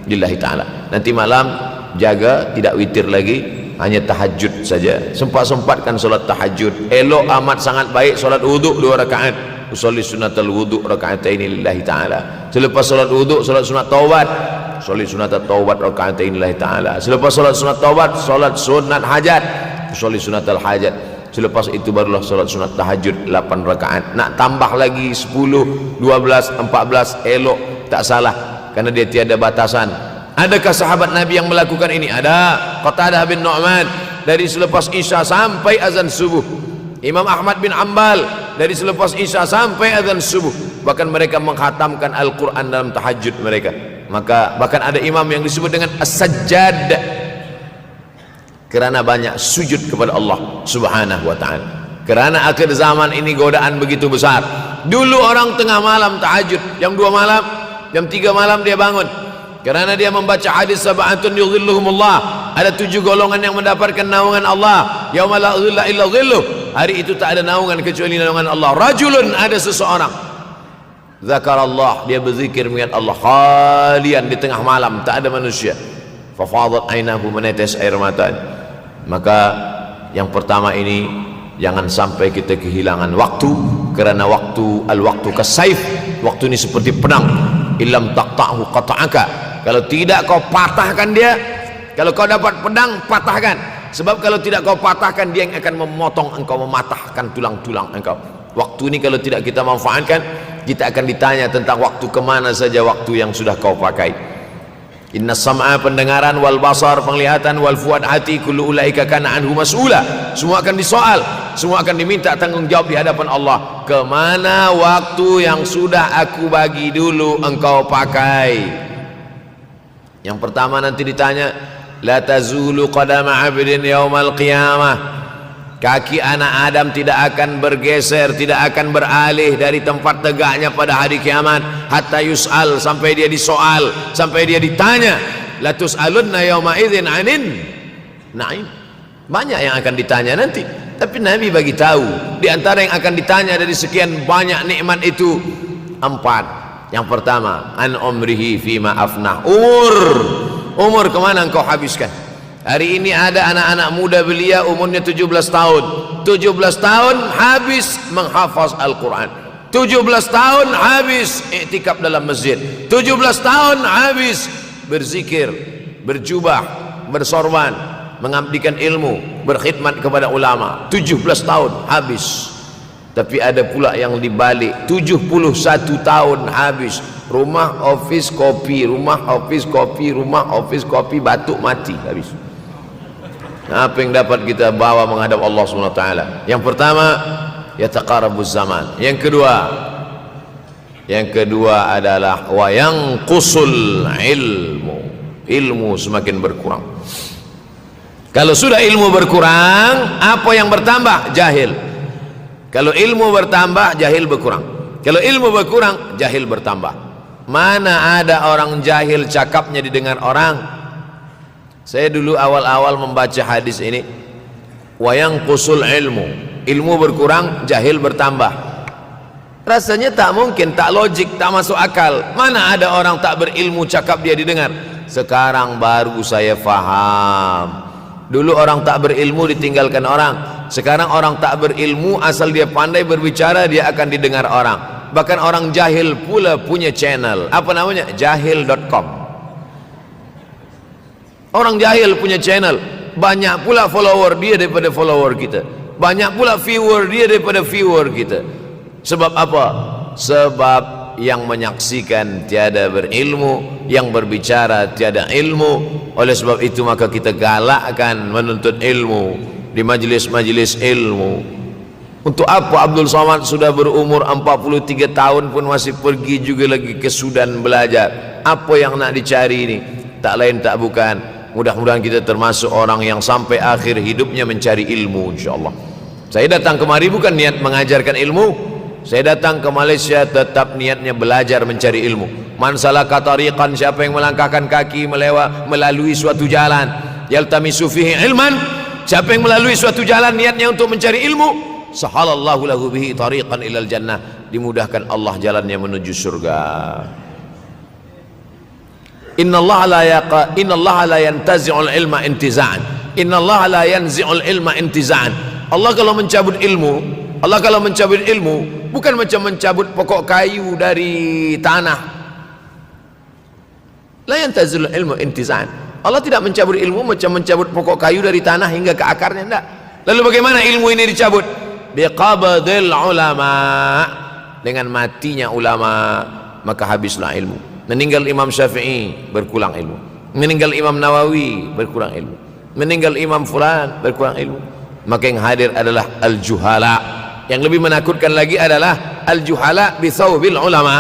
lillahi ta'ala. Nanti malam jaga, tidak witir lagi, hanya tahajud saja. Sempat-sempatkan solat tahajud. Elok amat sangat baik solat wuduk 2 rakaat. Usolli sunnatal wuduk rakaatain lillahi ta'ala. Selepas solat wuduk, solat sunat taubat. Usolli sunatat taubat rakaatain lillahi ta'ala. Selepas solat sunat taubat, solat sunat hajat. Usolli sunatal hajat. Selepas itu barulah solat sunat tahajud 8 rakaat. Nak tambah lagi 10, 12, 14, elok, tak salah, karena dia tiada batasan. Adakah sahabat Nabi yang melakukan ini? Ada. Qatadah bin Nu'man, dari selepas Isya sampai azan subuh. Imam Ahmad bin Ambal, dari selepas Isya sampai azan subuh. Bahkan mereka menghatamkan Al-Quran dalam tahajud mereka. Maka bahkan ada imam yang disebut dengan As-Sajjad, kerana banyak sujud kepada Allah Subhanahu wa ta'ala. Kerana akhir zaman ini godaan begitu besar. Dulu orang tengah malam tahajud, jam 2 malam jam 3 malam dia bangun, kerana dia membaca hadis sab'atun yudhilluhumullah, ada 7 golongan yang mendapatkan naungan Allah, yauma la dhilla illa dhilluh, hari itu tak ada naungan kecuali naungan Allah. Rajulun, ada seseorang, zakarallah, dia berzikir mengingat Allah, khalian, di tengah malam tak ada manusia, fafadat ainahu, menetes air matanya. Maka yang pertama ini, jangan sampai kita kehilangan waktu, kerana waktu kasaif, waktu ini seperti pedang, illam taqta'hu qata'aka, kalau tidak kau patahkan dia, kalau kau dapat pedang patahkan, sebab kalau tidak kau patahkan, dia yang akan memotong engkau, mematahkan tulang-tulang engkau. Waktu ini kalau tidak kita manfaatkan, kita akan ditanya tentang waktu, kemana saja waktu yang sudah kau pakai. Inna sam'a, pendengaran, wal basar, penglihatan, wal fuad, hati, kullu ulaika kana anhu mas'ula, semua akan disoal, semua akan diminta tanggungjawab di hadapan Allah. Kemana waktu yang sudah aku bagi dulu engkau pakai? Yang pertama nanti ditanya, la tazulu qadama 'abdin yaumal qiyamah, kaki anak Adam tidak akan bergeser, tidak akan beralih dari tempat tegaknya pada hari kiamat, hatta yus'al, sampai dia disoal, sampai dia ditanya. La tus'alunna yauma idzin 'anin na'im, banyak yang akan ditanya nanti, tapi Nabi bagi tahu di antara yang akan ditanya dari sekian banyak nikmat itu 4. Yang pertama, an umrihi fima afnah, umur kemana engkau habiskan? Hari ini ada anak-anak muda belia umurnya 17 tahun, 17 tahun habis menghafaz Al-Quran, 17 tahun habis iktikaf dalam masjid, 17 tahun habis berzikir, berjubah, bersorban, mengabdikan ilmu, berkhidmat kepada ulama, 17 tahun habis. Tapi ada pula yang dibalik, 71 tahun habis, rumah office kopi, rumah office kopi, rumah office kopi, batuk mati habis. Apa yang dapat kita bawa menghadap Allah SWT? Yang pertama, yataqarabuz zaman. Yang kedua adalah wa yanqusul ilmu, ilmu semakin berkurang. Kalau sudah ilmu berkurang, apa yang bertambah? Jahil. Kalau ilmu bertambah, jahil berkurang. Kalau ilmu berkurang, jahil bertambah. Mana ada orang jahil cakapnya didengar orang? Saya dulu awal-awal membaca hadis ini, wa yanqusul ilmu, ilmu berkurang, jahil bertambah. Rasanya tak mungkin, tak logik, tak masuk akal. Mana ada orang tak berilmu cakap dia didengar? Sekarang baru saya faham. Dulu orang tak berilmu ditinggalkan orang, sekarang orang tak berilmu asal dia pandai berbicara, dia akan didengar orang. Bahkan orang jahil pula punya channel, apa namanya? Jahil.com. Orang jahil punya channel, banyak pula follower dia daripada follower kita, banyak pula viewer dia daripada viewer kita. Sebab apa? Sebab yang menyaksikan tiada berilmu, yang berbicara tiada ilmu. Oleh sebab itu maka kita galakkan menuntut ilmu di majlis-majlis ilmu. Untuk apa Abdul Somad sudah berumur 43 tahun pun masih pergi juga lagi ke Sudan belajar? Apa yang nak dicari ini? Tak lain tak bukan, mudah-mudahan kita termasuk orang yang sampai akhir hidupnya mencari ilmu, insyaAllah. Saya datang kemari bukan niat mengajarkan ilmu, saya datang ke Malaysia tetap niatnya belajar mencari ilmu. Man salaka tariqan, siapa yang melangkahkan kaki melalui suatu jalan, yaltamisu fihi ilman, siapa yang melalui suatu jalan niatnya untuk mencari ilmu, sahalallahu lahu bihi tariqan ilal jannah, dimudahkan Allah jalannya menuju surga. Innallaha la yantazi'ul ilma intiza'an, innallaha la yanzi'ul ilma intiza'an. Allah kalau mencabut ilmu, bukan macam mencabut pokok kayu dari tanah. La yantazilul ilmu intiza'an. Allah tidak mencabut ilmu macam mencabut pokok kayu dari tanah hingga ke akarnya, tidak. Lalu bagaimana ilmu ini dicabut? Biqabdil ulama, dengan matinya ulama maka habislah ilmu. Meninggal Imam Syafi'i, berkurang ilmu. Meninggal Imam Nawawi, berkurang ilmu. Meninggal Imam Fulan, berkurang ilmu. Maka yang hadir adalah al-juhala. Yang lebih menakutkan lagi adalah al-juhala bisawbil ulama,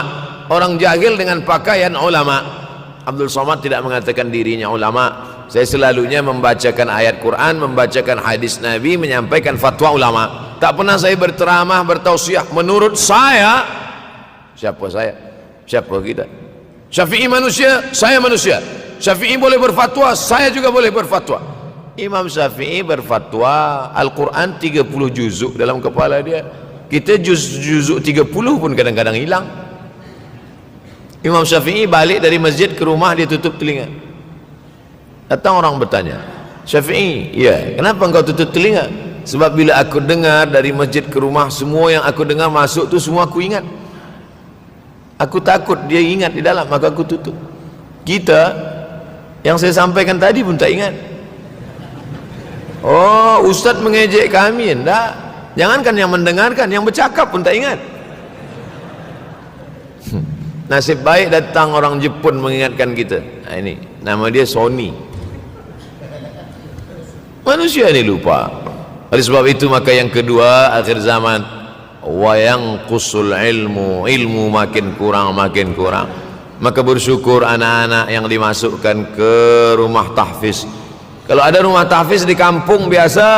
orang jahil dengan pakaian ulama. Abdul Somad tidak mengatakan dirinya ulama. Saya selalunya membacakan ayat Quran, membacakan hadis Nabi, menyampaikan fatwa ulama. Tak pernah saya berteramah, bertausiah menurut saya. Siapa saya? Siapa kita? Syafi'i manusia, saya manusia. Syafi'i boleh berfatwa, saya juga boleh berfatwa. Imam Syafi'i berfatwa Al-Quran 30 juzuk dalam kepala dia. Kita juzuk 30 pun kadang-kadang hilang. Imam Syafi'i balik dari masjid ke rumah, dia tutup telinga. Datang orang bertanya, Syafi'i, ya, kenapa engkau tutup telinga? Sebab bila aku dengar dari masjid ke rumah, semua yang aku dengar masuk tu semua aku ingat. Aku takut dia ingat di dalam, maka aku tutup. Kita, yang saya sampaikan tadi pun tak ingat. Oh, ustaz mengejek kami, enggak. Jangankan yang mendengarkan, yang bercakap pun tak ingat. Nasib baik datang orang Jepun mengingatkan kita. Nah, ini nama dia Sony. Manusia ini lupa. Oleh sebab itu maka yang kedua, akhir zaman, wa yanqusul ilmu makin kurang. Maka bersyukur anak-anak yang dimasukkan ke rumah tahfiz. Kalau ada rumah tahfiz di kampung biasa,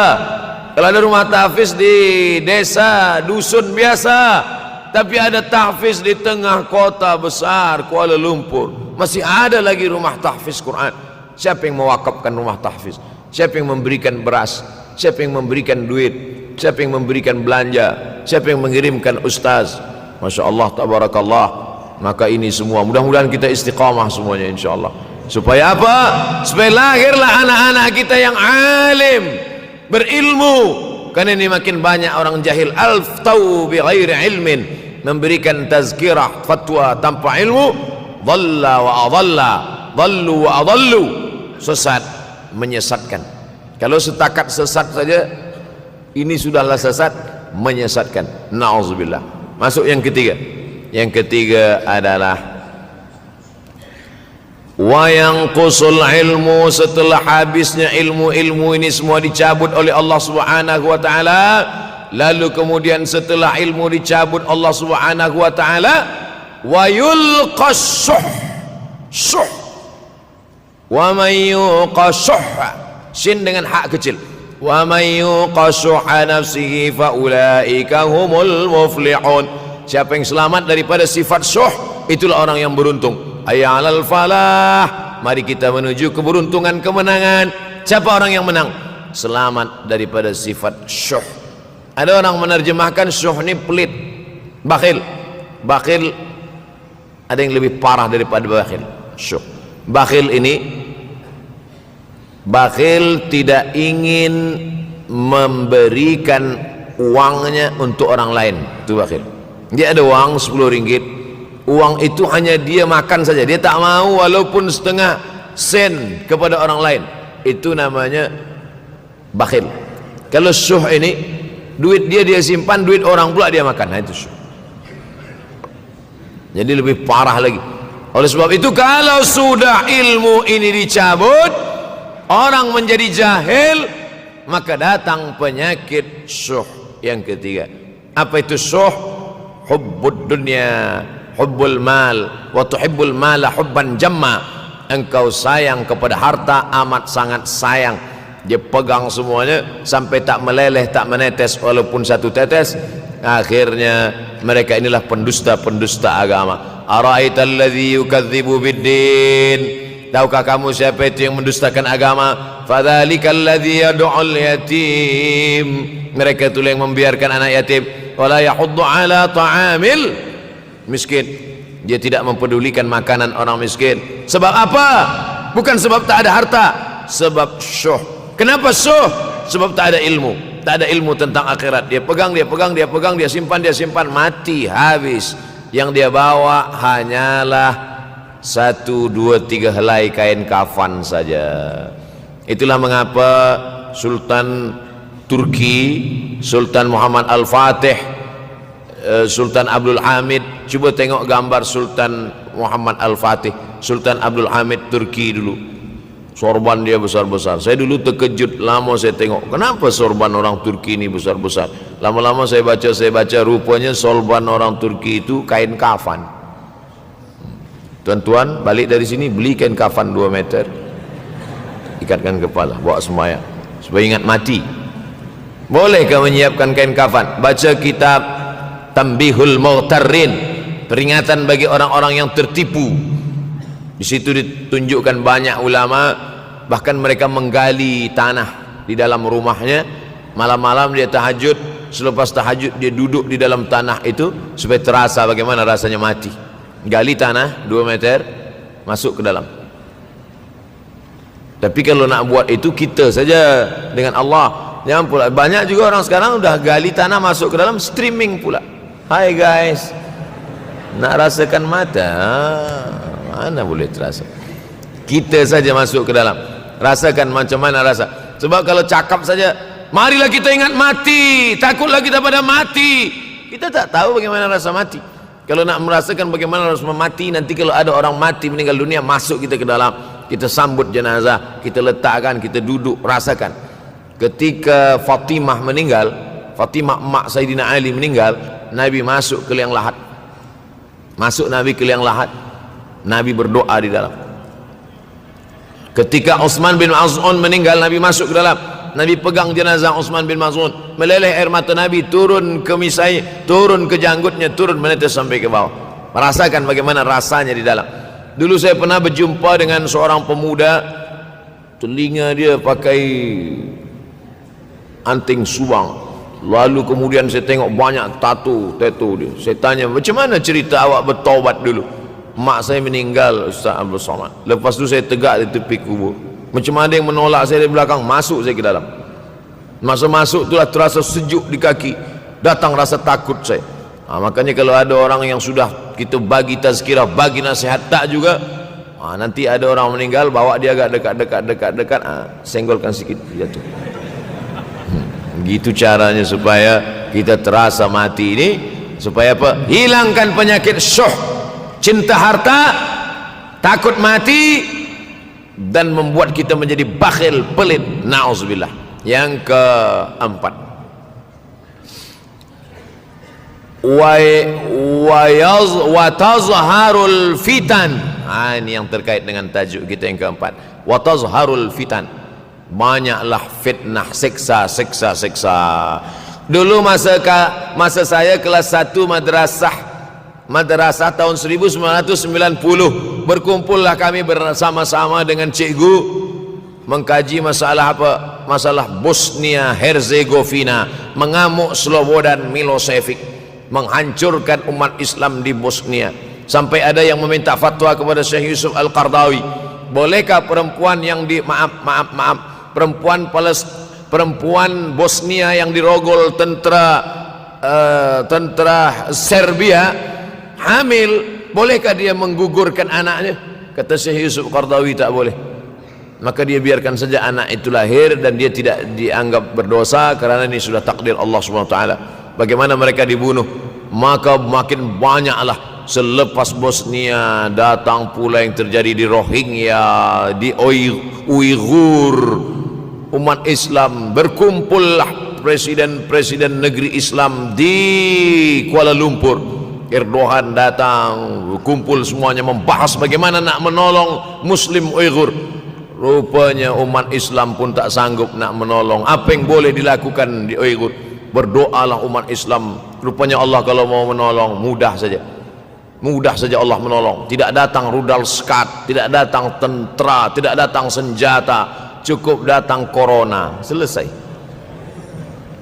kalau ada rumah tahfiz di desa, dusun biasa, tapi ada tahfiz di tengah kota besar Kuala Lumpur, masih ada lagi rumah tahfiz Quran. Siapa yang mewakafkan rumah tahfiz? Siapa yang memberikan beras? Siapa yang memberikan duit? Siapa yang memberikan belanja? Siapa yang mengirimkan ustaz? Masya Allah, tabarakallah. Maka ini semua mudah-mudahan kita istiqamah semuanya insyaallah. Supaya apa? Supaya lahirlah anak-anak kita yang alim, berilmu. Karena ini makin banyak orang jahil, alftau bi ghairi ilmin, memberikan tazkirah fatwa tanpa ilmu, dhalla wa adalla, dhallu wa adallu, sesat, menyesatkan. Kalau setakat sesat saja, ini sudahlah sesat, menyesatkan. Na'udzubillah. Masuk yang ketiga. Yang ketiga adalah wa yanqusul ilmu, setelah habisnya ilmu-ilmu ini semua dicabut oleh Allah Subhanahu wa taala, lalu kemudian setelah ilmu dicabut Allah Subhanahu wa taala, wa yulqas syuh, wa may yuqashuh, sin dengan hak kecil, wa may yuqashuh nafsihi fa ulaika humul muflihun. Siapa yang selamat daripada sifat syuh, itulah orang yang beruntung. Hayya 'alal falah, mari kita menuju keberuntungan, kemenangan. Siapa orang yang menang? Selamat daripada sifat syuh. Ada orang menerjemahkan syuh ini pelit, bakhil. Bakhil ada yang lebih parah daripada bakhil. Syuh. Bakhil ini, bakhil tidak ingin memberikan uangnya untuk orang lain. Itu bakhil. Dia ada uang 10 ringgit, uang itu hanya dia makan saja, dia tak mau walaupun setengah sen kepada orang lain. Itu namanya bakhil. Kalau syuh ini, duit dia simpan, duit orang pula dia makan. Nah, itu syuh. Jadi lebih parah lagi. Oleh sebab itu kalau sudah ilmu ini dicabut, orang menjadi jahil, maka datang penyakit syuh yang ketiga. Apa itu syuh? Hubbud dunya, hubbul mal, wa tuhibbul mala hubban jamma. Engkau sayang kepada harta amat sangat sayang. Dia pegang semuanya sampai tak meleleh, tak menetes walaupun satu tetes. Akhirnya mereka inilah pendusta-pendusta agama. Ara'aital ladzi yukadzibu biddin, tahukah kamu siapa itu yang mendustakan agama? Fadzalikal ladzi yad'ul yatim, mereka itu yang membiarkan anak yatim. Wala yahuddu ala ta'amil miskin, dia tidak mempedulikan makanan orang miskin. Sebab apa? Bukan sebab tak ada harta, sebab syuh. Kenapa syuh? Sebab tak ada ilmu. Tak ada ilmu tentang akhirat. Dia pegang, dia simpan, mati, habis. Yang dia bawa hanyalah 1, 2, 3 helai kain kafan saja. Itulah mengapa Sultan Turki, Sultan Muhammad Al-Fatih, Sultan Abdul Hamid, coba tengok gambar Sultan Muhammad Al-Fatih, Sultan Abdul Hamid Turki dulu. Sorban dia besar-besar. Saya dulu terkejut, lama saya tengok, kenapa sorban orang Turki ini besar-besar. Lama-lama saya baca, rupanya sorban orang Turki itu kain kafan. Tuan-tuan balik dari sini beli kain kafan 2 meter, ikatkan kepala, bawa sembahyang supaya ingat mati. Bolehkah menyiapkan kain kafan? Baca kitab Tanbihul Mughtarrin, peringatan bagi orang-orang yang tertipu. Di situ ditunjukkan banyak ulama, bahkan mereka menggali tanah di dalam rumahnya. Malam-malam dia tahajud, selepas tahajud dia duduk di dalam tanah itu supaya terasa bagaimana rasanya mati. Gali tanah 2 meter, masuk ke dalam. Tapi kalau nak buat itu kita saja dengan Allah. Jangan pula, banyak juga orang sekarang udah gali tanah masuk ke dalam, streaming pula. Hai guys, nak rasakan mata, mana boleh terasa. Kita saja masuk ke dalam, rasakan macam mana rasa. Sebab kalau cakap saja, marilah kita ingat mati, takutlah kita pada mati, kita tak tahu bagaimana rasa mati. Kalau nak merasakan bagaimana rasa mati, nanti kalau ada orang mati meninggal dunia, masuk kita ke dalam, kita sambut jenazah, kita letakkan, kita duduk, rasakan. Ketika Fatimah meninggal, Fatimah emak Sayyidina Ali meninggal, Nabi masuk ke liang lahat. Masuk Nabi ke liang lahat, Nabi berdoa di dalam. Ketika Utsman bin Maz'un meninggal, Nabi masuk ke dalam, Nabi pegang jenazah Utsman bin Maz'un, meleleh air mata Nabi turun ke misai, turun ke janggutnya, turun menetes sampai ke bawah. Merasakan bagaimana rasanya di dalam. Dulu saya pernah berjumpa dengan seorang pemuda, telinga dia pakai anting subang, lalu kemudian saya tengok banyak tato dia. Saya tanya, macam mana cerita awak bertaubat dulu? Mak saya meninggal, Ustaz Abdul Somad. Lepas tu saya tegak di tepi kubur. Macam ada yang menolak saya dari belakang, masuk saya ke dalam. Masa masuk itulah terasa sejuk di kaki, datang rasa takut saya. Makanya kalau ada orang yang sudah kita bagi tazkirah, bagi nasihat tak juga, nanti ada orang meninggal, bawa dia agak dekat, senggolkan sikit, jatuh. Gitu caranya supaya kita terasa mati ini, supaya apa? Hilangkan penyakit syuh, cinta harta, takut mati, dan membuat kita menjadi bakhil, pelit, na'udzubillah. Yang keempat, wa tazharul fitan. Ini yang terkait dengan tajuk kita yang keempat, wa tazharul fitan. Banyaklah fitnah, siksa. Dulu masa saya kelas 1 madrasah tahun 1990, berkumpullah kami bersama-sama dengan cikgu mengkaji masalah apa? Masalah Bosnia Herzegovina, mengamuk Slobodan Milosevic, menghancurkan umat Islam di Bosnia. Sampai ada yang meminta fatwa kepada Syekh Yusuf Al-Qardawi, bolehkah perempuan yang perempuan Bosnia yang dirogol tentera Serbia hamil, bolehkah dia menggugurkan anaknya? Kata Syekh Yusuf Qardawi, tak boleh. Maka dia biarkan saja anak itu lahir dan dia tidak dianggap berdosa, karena ini sudah takdir Allah Subhanahu wa taala. Bagaimana mereka dibunuh? Maka makin banyaklah selepas Bosnia, datang pula yang terjadi di Rohingya, di Uighur. Umat Islam berkumpullah, presiden-presiden negeri Islam di Kuala Lumpur. Erdogan datang, kumpul semuanya membahas bagaimana nak menolong Muslim Uighur. Rupanya umat Islam pun tak sanggup nak menolong. Apa yang boleh dilakukan di Uighur? Berdoalah umat Islam. Rupanya Allah kalau mau menolong, mudah saja Allah menolong. Tidak datang rudal skat, tidak datang tentera, tidak datang senjata, cukup datang corona, selesai.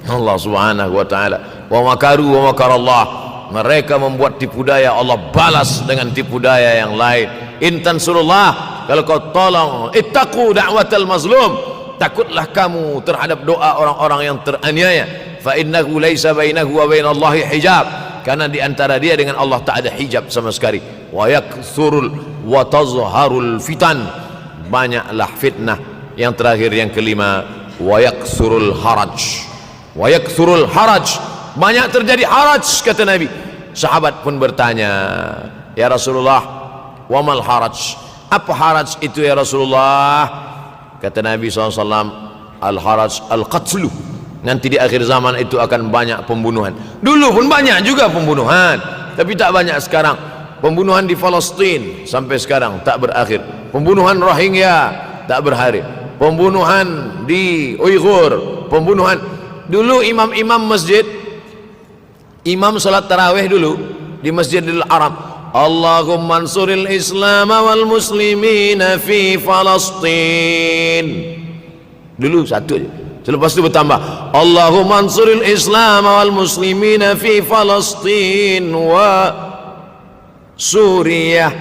Allah Subhanahu wa taala, wa makaru wa makarallah. Mereka membuat tipu daya, Allah balas dengan tipu daya yang lain. In tansurullah, kalau kau tolong, ittaqu da'watal mazlum, takutlah kamu terhadap doa orang-orang yang teraniaya. Fa innahu laisa bainahu wa bainallahi hijab, karena di antara dia dengan Allah tak ada hijab sama sekali. Wa yakthurul wa tazharul fitan, banyaklah fitnah. Yang terakhir, yang kelima, wa yakthurul haraj. Wa yakthurul haraj, banyak terjadi haraj, kata Nabi. Sahabat pun bertanya, ya Rasulullah, wa mal haraj? Apa haraj itu ya Rasulullah? Kata Nabi SAW, al haraj al qatlu. Nanti di akhir zaman itu akan banyak pembunuhan. Dulu pun banyak juga pembunuhan, tapi tak banyak sekarang. Pembunuhan di Palestin sampai sekarang tak berakhir. Pembunuhan Rohingya tak berakhir. Pembunuhan di Uighur, pembunuhan. Dulu imam-imam masjid, imam salat tarawih dulu di Masjidil Haram, Allahumma ansuril Islam wal muslimina fi Palestin. Dulu satu aja. Selepas itu bertambah, Allahumma ansuril Islam wal muslimina fi Palestin wa Suriah.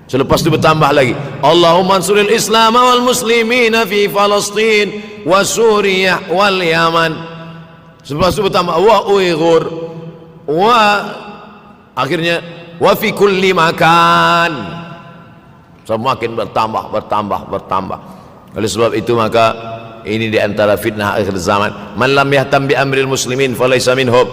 Selepas itu bertambah lagi, Allahumma ansuril Islam wal muslimina fi Palestin wa Suriah wal Yaman. Selepas itu bertambah wa Uighur wa akhirnya wa fi kulli makan. Semakin bertambah. Oleh sebab itu maka ini di antara fitnah akhir zaman. Man lam yahtam bi amril muslimin falaysa minhum.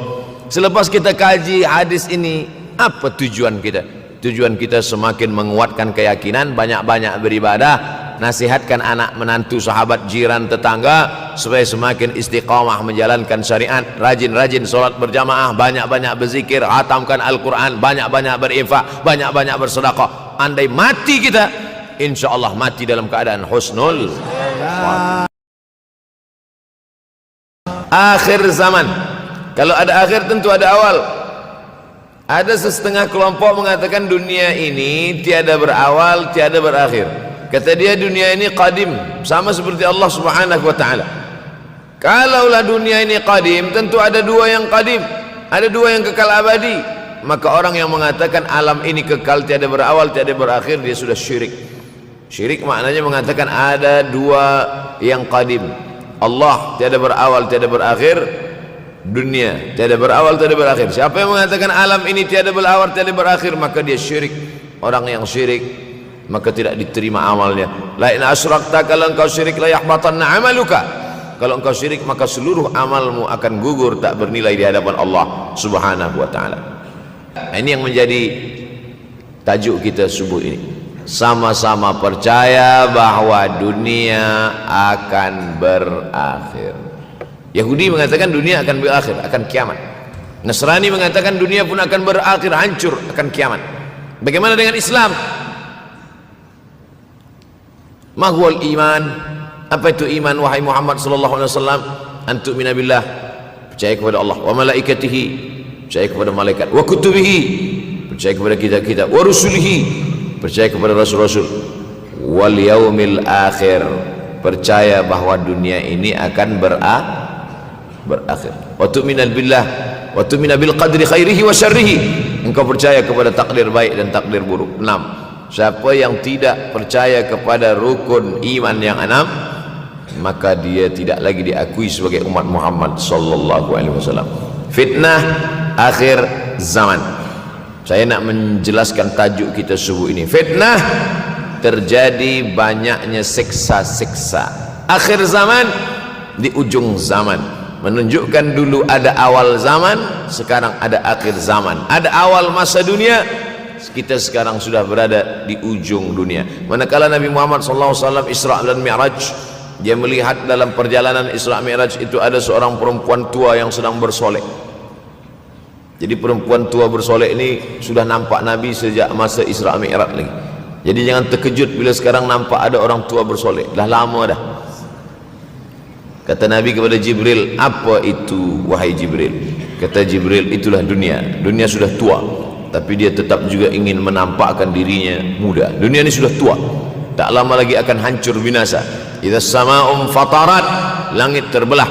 Selepas kita kaji hadis ini, apa tujuan kita? Tujuan kita semakin menguatkan keyakinan, banyak-banyak beribadah, nasihatkan anak menantu, sahabat, jiran, tetangga supaya semakin istiqamah menjalankan syariat, rajin-rajin solat berjamaah, banyak-banyak berzikir, hatamkan Al-Quran, banyak-banyak berinfak, banyak-banyak bersedekah. Andai mati kita, insya Allah mati dalam keadaan husnul akhir zaman. Kalau ada akhir tentu ada awal. Ada setengah kelompok mengatakan dunia ini tiada berawal, tiada berakhir. Kata dia dunia ini qadim, sama seperti Allah Subhanahu wa ta'ala. Kalaulah dunia ini qadim, tentu ada dua yang qadim, ada dua yang kekal abadi. Maka orang yang mengatakan alam ini kekal, tiada berawal, tiada berakhir, dia sudah syirik. Syirik maknanya mengatakan ada dua yang qadim. Allah tiada berawal, tiada berakhir, dunia tiada berawal, tiada berakhir. Siapa yang mengatakan alam ini tiada berawal, tiada berakhir, maka dia syirik. Orang yang syirik maka tidak diterima amalnya. La in asyrakta, kalau engkau syirik la yahbatanna amaluka. Kalau engkau syirik maka seluruh amalmu akan gugur, tak bernilai di hadapan Allah Subhanahu wa ta'ala. Ini yang menjadi tajuk kita subuh ini. Sama-sama percaya bahwa dunia akan berakhir. Yahudi mengatakan dunia akan berakhir, akan kiamat. Nasrani mengatakan dunia pun akan berakhir, hancur, akan kiamat. Bagaimana dengan Islam? Ma huwal iman? Apa itu iman wahai Muhammad sallallahu alaihi wasallam? An tu'mina billah, percaya kepada Allah, wa malaikatihi, percaya kepada malaikat, wa kutubihi, percaya kepada kitab-kitab, wa rusulihi, percaya kepada rasul-rasul, wal yaumil akhir, percaya bahwa dunia ini akan berakhir. Wa tu'mina billah wa tu'mina bil qadri khairihi wa syarrihi, engkau percaya kepada takdir baik dan takdir buruk. 6. Siapa yang tidak percaya kepada rukun iman yang 6, maka dia tidak lagi diakui sebagai umat Muhammad sallallahu alaihi wasallam. Fitnah akhir zaman. Saya nak menjelaskan tajuk kita subuh ini. Fitnah, terjadi banyaknya siksa-siksa. Akhir zaman, di ujung zaman, menunjukkan dulu ada awal zaman, sekarang ada akhir zaman. Ada awal masa dunia, kita sekarang sudah berada di ujung dunia. Manakala Nabi Muhammad SAW Isra dan Mi'raj, dia melihat dalam perjalanan Isra Mi'raj itu ada seorang perempuan tua yang sedang bersolek. Jadi perempuan tua bersolek ini sudah nampak Nabi sejak masa Isra Mi'raj lagi. Jadi jangan terkejut bila sekarang nampak ada orang tua bersolek. Dah lama dah. Kata Nabi kepada Jibril, apa itu wahai Jibril? Kata Jibril, itulah dunia. Dunia sudah tua, tapi dia tetap juga ingin menampakkan dirinya muda. Dunia ini sudah tua, tak lama lagi akan hancur binasa. Idza sama'um fatarat, langit terbelah.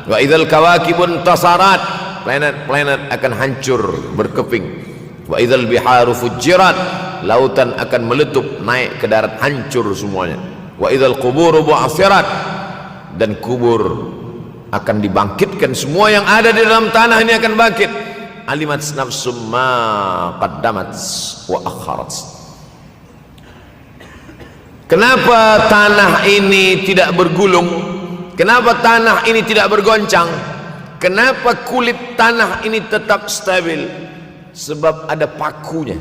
Wa idzal kawakibun tasarat, planet-planet akan hancur berkeping. Wa idzal biharu fujirat, lautan akan meletup naik ke darat, hancur semuanya. Wa idzal quburu bu'athirat, dan kubur akan dibangkitkan. Semua yang ada di dalam tanah ini akan bangkit. Alimat nafsum ma qaddamat wa akharat. Kenapa tanah ini tidak bergulung? Kenapa tanah ini tidak bergoncang? Kenapa kulit tanah ini tetap stabil? Sebab ada pakunya.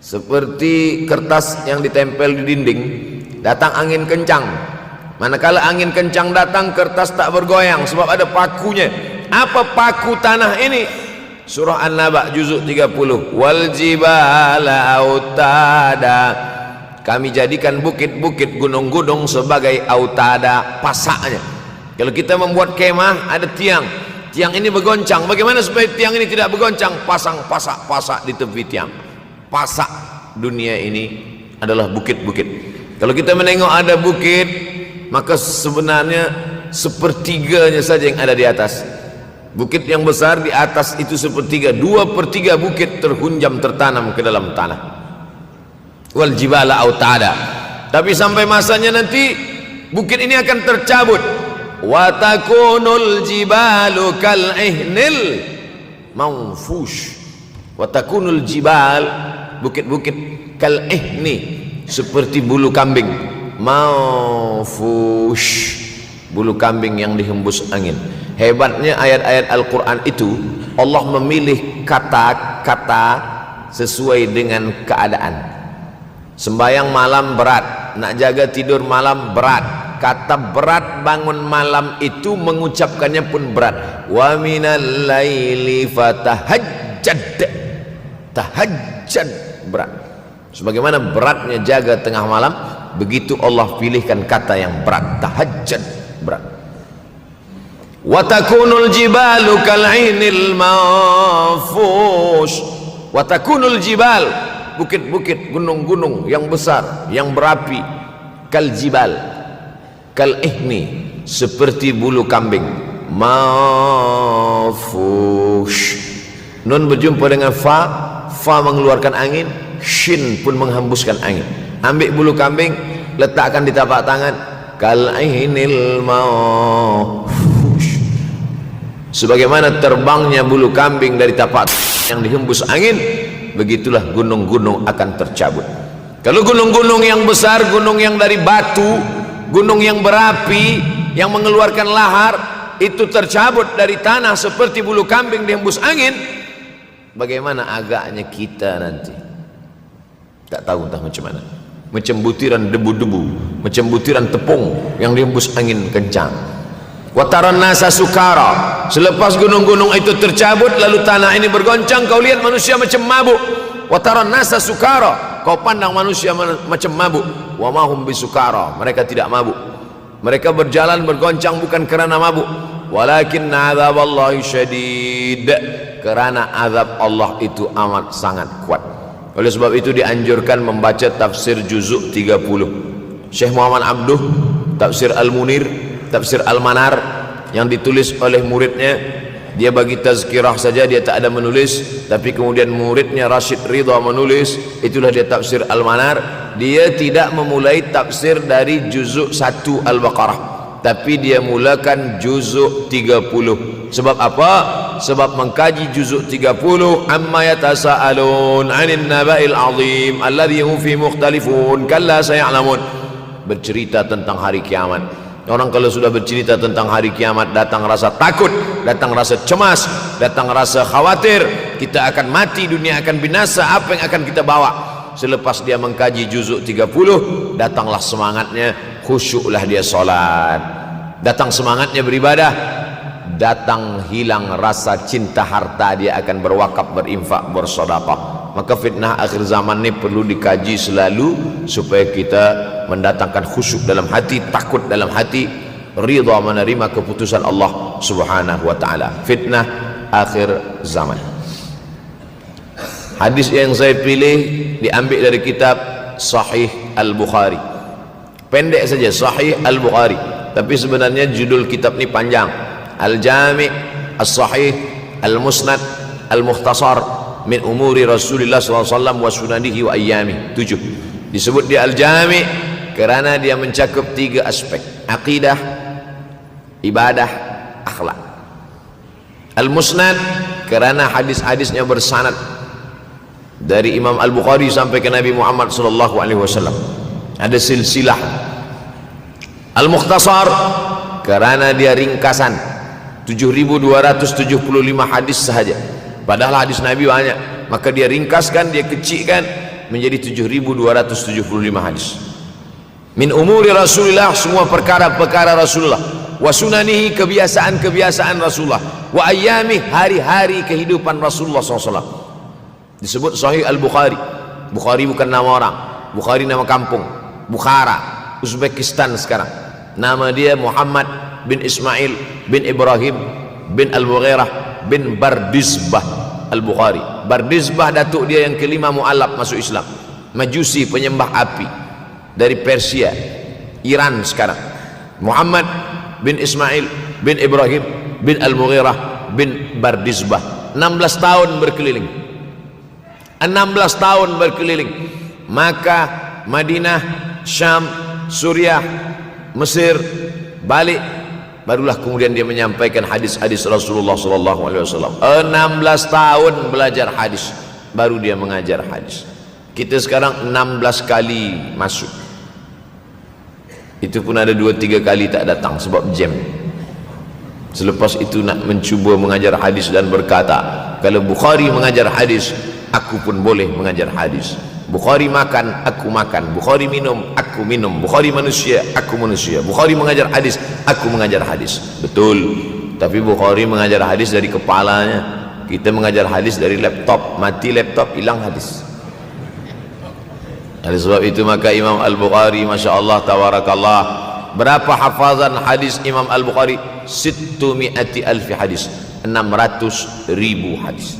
Seperti kertas yang ditempel di dinding, datang angin kencang, manakala angin kencang datang, kertas tak bergoyang sebab ada pakunya. Apa paku tanah ini? Surah An-Naba juzuk 30. Wal jibala autada, kami jadikan bukit-bukit, gunung-gunung sebagai autada, pasaknya. Kalau kita membuat kemah, ada tiang, tiang ini bergoncang. Bagaimana supaya tiang ini tidak bergoncang? Pasang pasak-pasak di tepi tiang. Pasak dunia ini adalah bukit-bukit. Kalau kita menengok ada bukit, maka sebenarnya sepertiganya saja yang ada di atas. Bukit yang besar di atas itu sepertiga, 2/3 bukit terhunjam tertanam ke dalam tanah. Wal jibala autada. Tapi sampai masanya nanti bukit ini akan tercabut. Wa takunul jibalu kal ihnil manfush. Wa takunul jibal, bukit-bukit kal ihni, seperti bulu kambing. Manfush, bulu kambing yang dihembus angin. Hebatnya ayat-ayat Al-Quran itu, Allah memilih kata-kata sesuai dengan keadaan. Sembayang malam berat, nak jaga tidur malam berat. Kata berat bangun malam itu mengucapkannya pun berat. Wa minal laili fatahajjad, tahajjad berat. Sebagaimana beratnya jaga tengah malam, begitu Allah pilihkan kata yang berat, tahajjad berat. Wa takunul jibalu kal 'ainil manfush. Wa takunul jibal, bukit-bukit, gunung-gunung yang besar, yang berapi, kal jibal, kal ihni, seperti bulu kambing. Manfush. Nun berjumpa dengan fa, fa mengeluarkan angin, shin pun menghembuskan angin. Ambil bulu kambing, letakkan di tapak tangan, kal 'ainil manfush. Sebagaimana terbangnya bulu kambing dari tapak yang dihembus angin, begitulah gunung-gunung akan tercabut. Kalau gunung-gunung yang besar, gunung yang dari batu, gunung yang berapi, yang mengeluarkan lahar, itu tercabut dari tanah seperti bulu kambing dihembus angin, bagaimana agaknya kita nanti? Tak tahu entah macam mana. Macam butiran debu-debu, macam butiran tepung yang dihembus angin kencang. Wataran nasa sukara. Selepas gunung-gunung itu tercabut, lalu tanah ini bergoncang, kau lihat manusia macam mabuk. Wataran nasa sukara. Kau pandang manusia macam mabuk. Wa mahum bisukara. Mereka tidak mabuk. Mereka berjalan bergoncang bukan kerana mabuk. Walakin azaballahi syadid. Kerana azab Allah itu amat sangat kuat. Oleh sebab itu dianjurkan membaca tafsir juzuk 30. Syekh Muhammad Abduh, tafsir Al-Munir, tafsir Al-Manar yang ditulis oleh muridnya. Dia bagi tazkirah saja, dia tak ada menulis, tapi kemudian muridnya Rashid Ridha menulis. Itulah dia tafsir Al-Manar. Dia tidak memulai tafsir dari juzuk 1 Al-Baqarah, tapi dia mulakan juzuk 30. Sebab apa? Sebab mengkaji juzuk 30, amma yatasaalun 'anil naba'il 'azim alladhi hum fi mukhtalifun kalla saya'lamun, bercerita tentang hari kiamat. Orang kalau sudah bercerita tentang hari kiamat, datang rasa takut, datang rasa cemas, datang rasa khawatir, kita akan mati, dunia akan binasa, apa yang akan kita bawa? Selepas dia mengkaji juzuk 30, datanglah semangatnya, khusyuklah dia solat, datang semangatnya beribadah, datang hilang rasa cinta harta, dia akan berwakaf, berinfak, bersedekah. Maka fitnah akhir zaman ini perlu dikaji selalu supaya kita mendatangkan khusyuk dalam hati, takut dalam hati, ridha menerima keputusan Allah Subhanahu wa taala. Fitnah akhir zaman. Hadis yang saya pilih diambil dari kitab Sahih Al-Bukhari. Pendek saja, Sahih Al-Bukhari, tapi sebenarnya judul kitab ini panjang. Al-Jami' As-Sahih Al-Musnad Al-Mukhtasar min umuri Rasulullah SAW wa sunanihi wa ayyami. 7. Disebut dia Al-Jami' kerana dia mencakup 3 aspek: akidah, ibadah, akhlak. Al-Musnad kerana hadis-hadisnya bersanad dari Imam Al-Bukhari sampai ke Nabi Muhammad SAW, ada silsilah. Al-Mukhtasar kerana dia ringkasan, 7.275 hadis sahaja, padahal hadis Nabi banyak, maka dia ringkaskan, dia kecilkan menjadi 7.275 hadis. Min umuri Rasulullah, semua perkara-perkara Rasulullah, wa sunanihi, kebiasaan-kebiasaan Rasulullah, wa ayyami, hari-hari kehidupan Rasulullah SAW. Disebut Sahih Al-Bukhari. Bukhari bukan nama orang, Bukhari nama kampung, Bukhara, Uzbekistan sekarang. Nama dia Muhammad bin Ismail bin Ibrahim bin Al-Mughirah bin Bardizbah Al-Bukhari. Bardizbah datuk dia yang kelima mu'alaf masuk Islam, Majusi penyembah api dari Persia, Iran sekarang. Muhammad bin Ismail bin Ibrahim bin Al-Mughirah bin Bardizbah, 16 tahun berkeliling, 16 tahun berkeliling Makkah, Madinah, Syam, Suriah, Mesir, balik, barulah kemudian dia menyampaikan hadis-hadis Rasulullah SAW. 16 tahun belajar hadis, baru dia mengajar hadis. Kita sekarang 16 kali masuk, itu pun ada 2-3 kali tak datang sebab jam. Selepas itu nak mencuba mengajar hadis dan berkata, kalau Bukhari mengajar hadis, aku pun boleh mengajar hadis. Bukhari makan, aku makan. Bukhari minum, aku minum. Bukhari manusia, aku manusia. Bukhari mengajar hadis, aku mengajar hadis. Betul, tapi Bukhari mengajar hadis dari kepalanya, kita mengajar hadis dari laptop. Mati laptop, hilang hadis. Oleh sebab itu maka Imam Al-Bukhari, Masya Allah, Tabarakallah, berapa hafazan hadis Imam Al-Bukhari? 600,000 hadis, 600,000 hadis.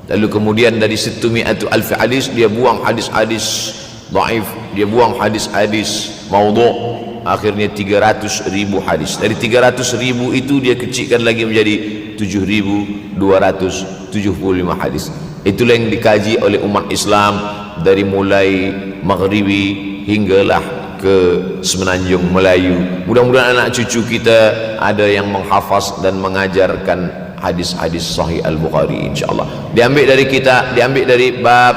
Lalu kemudian dari 600,000 hadis dia buang hadis-hadis dhaif, dia buang hadis-hadis maudhu', akhirnya 300,000 hadis. Dari 300,000 itu dia kecilkan lagi menjadi 7,275 hadis. Itulah yang dikaji oleh umat Islam dari mulai Maghribi hinggalah ke Semenanjung Melayu. Mudah-mudahan anak cucu kita ada yang menghafaz dan mengajarkan hadis-hadis Sahih Al-Bukhari, insyaAllah. Diambil dari kita, diambil dari bab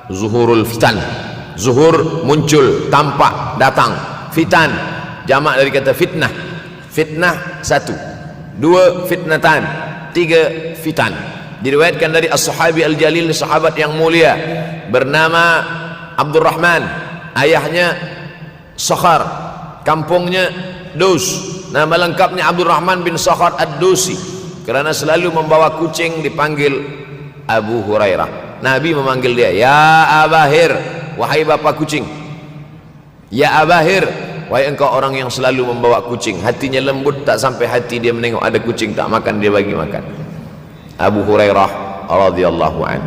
zuhurul fitan. Zuhur muncul, tampak, datang. Fitan jamak dari kata fitnah. Fitnah 1, 2 fitnatan, 3 fitan. Diriwayatkan dari as-sahabi al-jalil, sahabat yang mulia bernama Abdurrahman, ayahnya Sakhar, kampungnya Dus. Nama lengkapnya Abdurrahman bin Sakhar ad-Dusi. Kerana selalu membawa kucing dipanggil Abu Hurairah. Nabi memanggil dia, ya Abahir, wahai bapa kucing. Ya Abahir, wahai engkau orang yang selalu membawa kucing. Hatinya lembut, tak sampai hati dia menengok ada kucing tak makan, dia bagi makan. Abu Hurairah radhiyallahu an.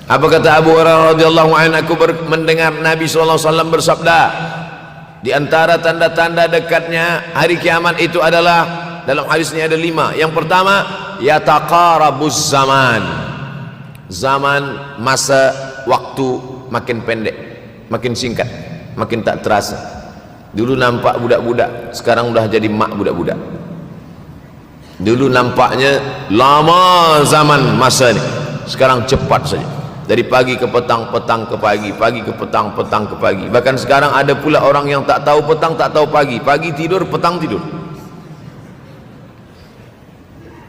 Apa kata Abu Hurairah radhiyallahu an? Aku mendengar Nabi SAW bersabda, di antara tanda-tanda dekatnya hari kiamat itu adalah, dalam hadis ini ada 5. Yang pertama, yataqarabuz zaman. Zaman, masa, waktu makin pendek, makin singkat, makin tak terasa. Dulu nampak budak-budak, sekarang udah jadi mak budak-budak. Dulu nampaknya lama zaman masa ini, sekarang cepat saja. Dari pagi ke petang, petang ke pagi, pagi ke petang, petang ke pagi. Bahkan sekarang ada pula orang yang tak tahu petang, tak tahu pagi. Pagi tidur, petang tidur.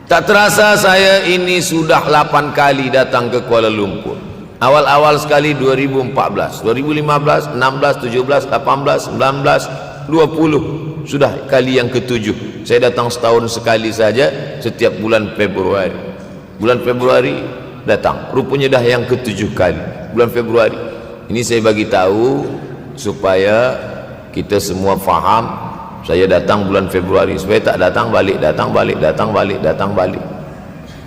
Tak terasa saya ini sudah 8 kali datang ke Kuala Lumpur. Awal-awal sekali 2014, 2015, 16, 17, 18, 19, 20. Sudah kali yang ke-7. Saya datang setahun sekali saja, setiap bulan Februari. Bulan Februari datang. Rupanya dah yang ke-7 kali. Bulan Februari. Ini saya bagi tahu supaya kita semua faham. Saya datang bulan Februari, supaya tak datang balik, datang balik, datang balik, datang balik.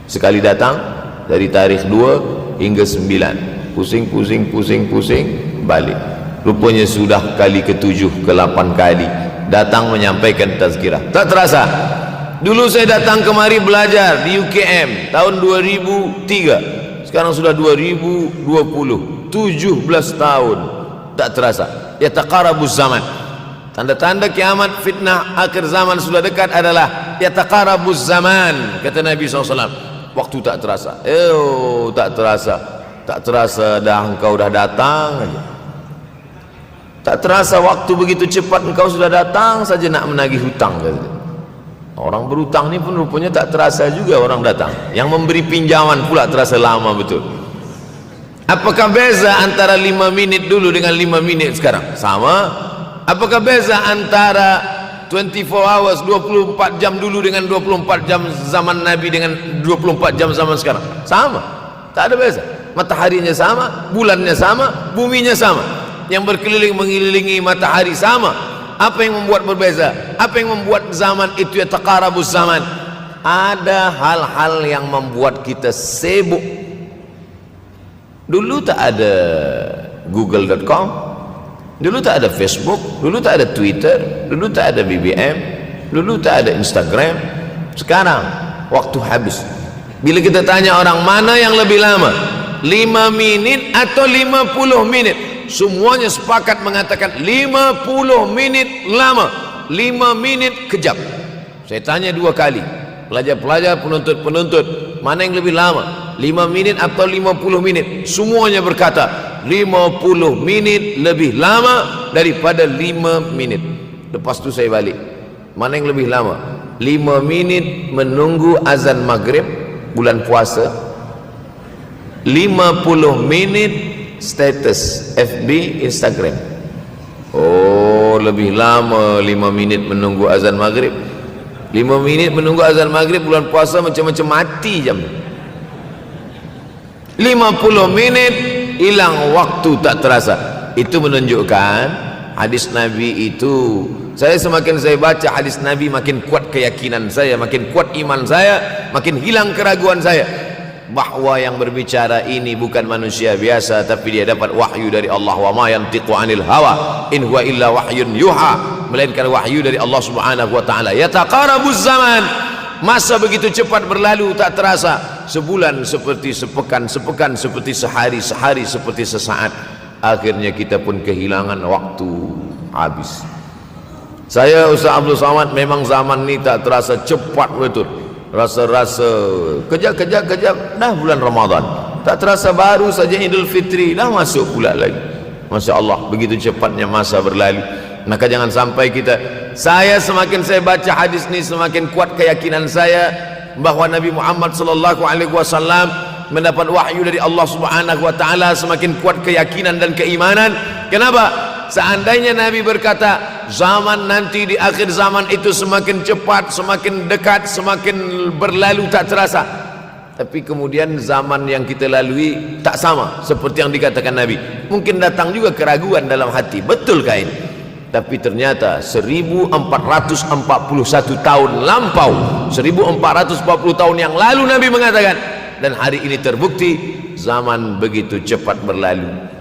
Sekali datang dari tarikh 2 hingga 9, pusing, pusing, pusing, pusing, balik. Rupanya sudah kali ke-7, ke-8 kali datang menyampaikan tazkirah. Tak terasa. Dulu saya datang kemari belajar di UKM tahun 2003. Sekarang sudah 2020, 17 tahun. Tak terasa. Yataqarabuz zaman. Tanda-tanda kiamat, fitnah akhir zaman sudah dekat adalah yataqarabuz zaman, kata Nabi SAW. Waktu tak terasa. Tak terasa. Tak terasa dah engkau dah datang aja. Tak terasa waktu begitu cepat, engkau sudah datang saja nak menagih hutang. Orang berhutang ni pun rupanya tak terasa juga orang datang. Yang memberi pinjaman pula terasa lama betul. Apakah beza antara 5 minit dulu dengan 5 minit sekarang? Sama. Apakah beza antara 24 hours, 24 jam dulu dengan 24 jam zaman Nabi dengan 24 jam zaman sekarang? Sama. Tak ada beza. Mataharinya sama, bulannya sama, buminya sama. Yang berkeliling mengelilingi matahari sama. Apa yang membuat berbeza? Apa yang membuat zaman itu yataqarabuz zaman? ada hal-hal yang membuat kita sibuk. Dulu tak ada google.com, dulu tak ada Facebook, dulu tak ada Twitter, dulu tak ada BBM, dulu tak ada Instagram. Sekarang waktu habis. Bila kita tanya orang mana yang lebih lama, 5 minit atau 50 minit, semuanya sepakat mengatakan 50 menit lama, 5 menit kejam. Saya tanya 2 kali, pelajar-pelajar, penuntut-penuntut, mana yang lebih lama, 5 menit atau 50 menit? Semuanya berkata 50 menit lebih lama daripada 5 menit. Lepas tu saya balik, mana yang lebih lama? 5 menit menunggu azan maghrib bulan puasa, 50 menit status FB, Instagram. Oh, lebih lama 5 minit menunggu azan maghrib. 5 minit menunggu azan maghrib bulan puasa macam-macam mati jam. 50 menit hilang waktu tak terasa. Itu menunjukkan hadis Nabi itu, semakin saya baca hadis Nabi, makin kuat keyakinan saya, makin kuat iman saya, makin hilang keraguan saya bahwa yang berbicara ini bukan manusia biasa, tapi dia dapat wahyu dari Allah. Wa ma yantiqu anil hawa in huwa illa wahyun yuha, melainkan wahyu dari Allah Subhanahu wa taala. Yataqarabuz zaman, masa begitu cepat berlalu tak terasa. Sebulan seperti sepekan, sepekan seperti sehari, sehari seperti sesaat. Akhirnya kita pun kehilangan waktu, habis. Saya Ustaz Abdul Samad, memang zaman ni tak terasa cepat betul. Rasa-rasa kejap dah bulan Ramadan, tak terasa baru saja Idul Fitri dah masuk pula lagi. Masya Allah, begitu cepatnya masa berlalu. Maka jangan sampai saya semakin saya baca hadis ni, semakin kuat keyakinan saya bahwa Nabi Muhammad sallallahu alaihi wasallam mendapat wahyu dari Allah Subhanahu wa taala, semakin kuat keyakinan dan keimanan. Kenapa? Seandainya Nabi berkata zaman nanti di akhir zaman itu semakin cepat, semakin dekat, semakin berlalu tak terasa, tapi kemudian zaman yang kita lalui tak sama seperti yang dikatakan Nabi. Mungkin datang juga keraguan dalam hati, betulkah ini? Tapi ternyata 1441 tahun lampau, 1440 tahun yang lalu Nabi mengatakan, dan hari ini terbukti zaman begitu cepat berlalu.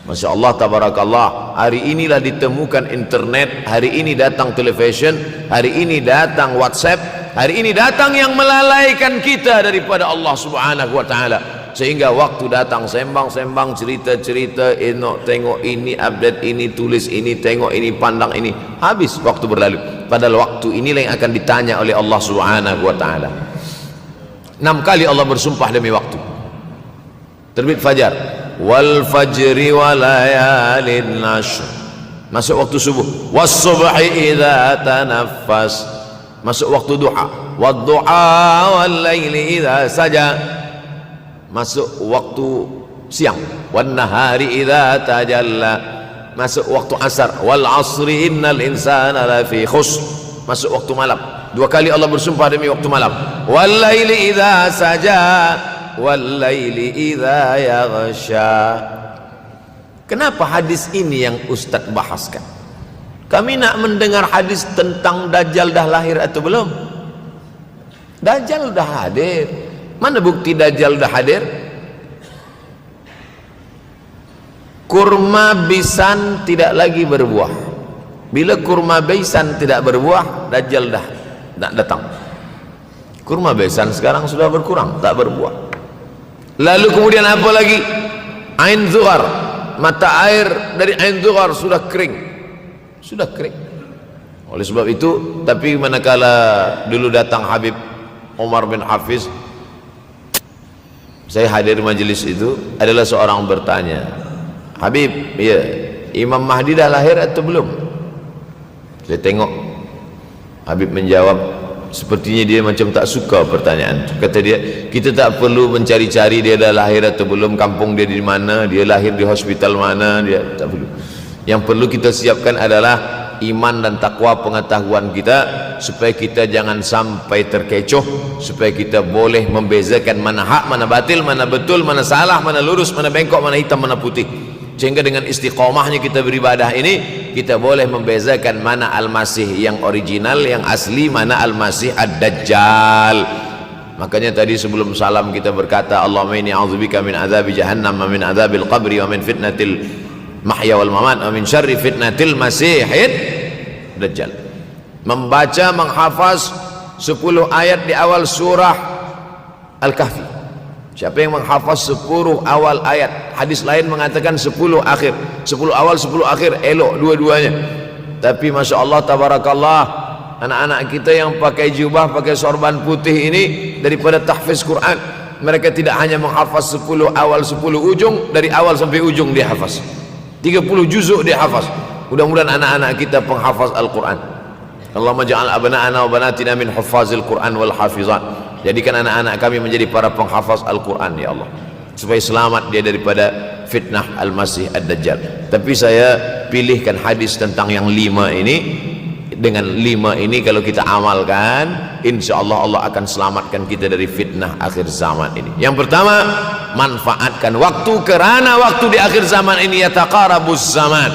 Masya Allah, tabarakallah. Hari inilah ditemukan internet, hari ini datang television, hari ini datang WhatsApp, hari ini datang yang melalaikan kita daripada Allah Subhanahu wa taala, sehingga waktu datang sembang-sembang, cerita-cerita, tengok ini, update ini, tulis ini, tengok ini, pandang ini, habis waktu berlalu. Padahal waktu inilah yang akan ditanya oleh Allah Subhanahu wa taala. 6 kali Allah bersumpah demi waktu. Terbit fajar, wal fajri wa layalin ashr, masuk waktu subuh. Was subhi idza tanaffas, masuk waktu duha. Wad duha wal laili idza saja, masuk waktu siang. Wan nahari idza tajalla, masuk waktu asar. Wal asri innal insana lafi khusr, masuk waktu malam. 2 kali Allah bersumpah demi waktu malam. Wal laili idza saja wal laili idza yaghsha. Kenapa hadis ini yang Ustaz bahaskan? Kami nak mendengar hadis tentang Dajjal dah lahir atau belum? Dajjal dah hadir. Mana bukti Dajjal dah hadir? Kurma bisan tidak lagi berbuah. Bila kurma bisan tidak berbuah, Dajjal dah nak datang. Kurma bisan sekarang sudah berkurang, tak berbuah. Lalu kemudian apa lagi? Ain Zuhar, mata air dari Ain Zuhar sudah kering, sudah kering. Oleh sebab itu, tapi manakala dulu datang Habib Umar bin Hafiz, saya hadir majlis itu, adalah seorang bertanya, Habib, ya, Imam Mahdi dah lahir atau belum? Saya tengok Habib menjawab, sepertinya dia macam tak suka pertanyaan. Kata dia, kita tak perlu mencari-cari dia dah lahir atau belum, kampung dia di mana, dia lahir di hospital mana, dia tak perlu. Yang perlu kita siapkan adalah iman dan takwa, pengetahuan kita, supaya kita jangan sampai terkecoh, supaya kita boleh membezakan mana hak, mana batil, mana betul, mana salah, mana lurus, mana bengkok, mana hitam, mana putih. Sehingga dengan istiqamahnya kita beribadah ini, kita boleh membezakan mana Al-Masih yang original, yang asli, mana Al-Masih Ad-Dajjal. Makanya tadi sebelum salam kita berkata, Allahumma inni a'udzubika min adzabi jahannam wa min adzabil qabri wa min fitnatil mahya wal mamat wa min syarri fitnatil masihid dajjal. Membaca, menghafaz 10 ayat di awal surah Al-Kahfi. Siapa yang menghafaz 10 awal ayat, hadis lain mengatakan 10 akhir, 10 awal 10 akhir, elok dua-duanya. Tapi Masya Allah tabarakallah, anak-anak kita yang pakai jubah, pakai sorban putih ini, daripada tahfiz Quran, mereka tidak hanya menghafaz 10 awal 10 ujung, dari awal sampai ujung dia hafaz 30 juzuk dia hafaz. Mudah-mudahan anak-anak kita penghafaz Al-Quran. Allahumma ja'al abna'ana wa banatina min huffazil Quran wal hafizan. Jadikan anak-anak kami menjadi para penghafaz Al-Quran ya Allah, supaya selamat dia daripada fitnah Al-Masih Ad-Dajjal. Tapi saya pilihkan hadis tentang yang 5 ini. Dengan 5 ini kalau kita amalkan, insya Allah Allah akan selamatkan kita dari fitnah akhir zaman ini. Yang pertama, manfaatkan waktu, kerana waktu di akhir zaman ini yataqarabuz zaman,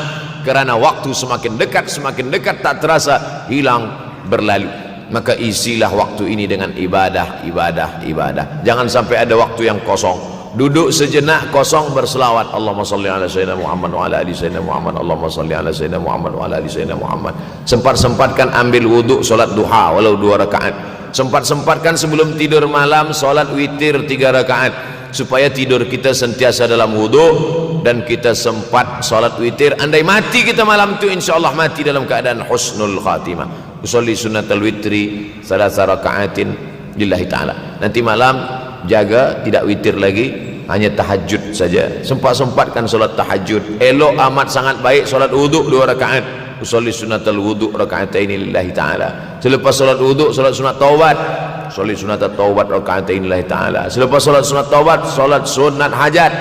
kerana waktu semakin dekat tak terasa hilang berlalu. Maka isilah waktu ini dengan ibadah. Jangan sampai ada waktu yang kosong. Duduk sejenak kosong berselawat, Allahumma salli ala sayyidina Muhammad wa ala ali sayyidina Muhammad, Allahumma salli ala sayyidina Muhammad wa ala ali sayyidina Muhammad. Sempat-sempatkan ambil wuduk solat duha walau 2 rakaat. Sempat-sempatkan sebelum tidur malam solat witir 3 rakaat, supaya tidur kita sentiasa dalam wuduk dan kita sempat solat witir. Andai mati kita malam itu, insyaallah mati dalam keadaan husnul khatimah. Usolli sunnatal witri 3 rakaatin lillahi ta'ala. Nanti malam jaga tidak witir lagi, hanya tahajud saja. Sempat-sempatkan solat tahajud. Elok amat sangat baik solat wuduk 2 rakaat. Usolli sunnatal wuduk rakaatain lillahi ta'ala. Selepas solat wuduk solat sunat taubat. Usolli sunnatat taubat rakaatain lillahi ta'ala. Selepas solat sunat taubat solat sunat hajat.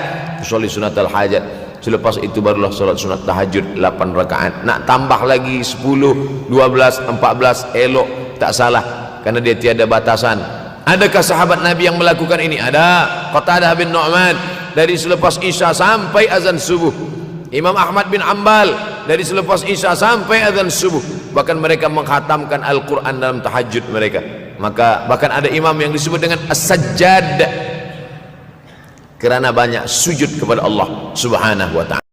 Usolli sunnatal hajat. Selepas itu barulah solat sunat tahajud 8 rakaat. Nak tambah lagi 10, 12, 14 elok, tak salah, karena dia tiada batasan. Adakah sahabat Nabi yang melakukan ini? Ada. Qatadah bin Nu'man dari selepas Isya sampai azan subuh. Imam Ahmad bin Ambal dari selepas Isya sampai azan subuh. Bahkan mereka menghatamkan Al-Quran dalam tahajud mereka. Maka bahkan ada imam yang disebut dengan As-Sajjad, kerana banyak sujud kepada Allah Subhanahu wa ta'ala.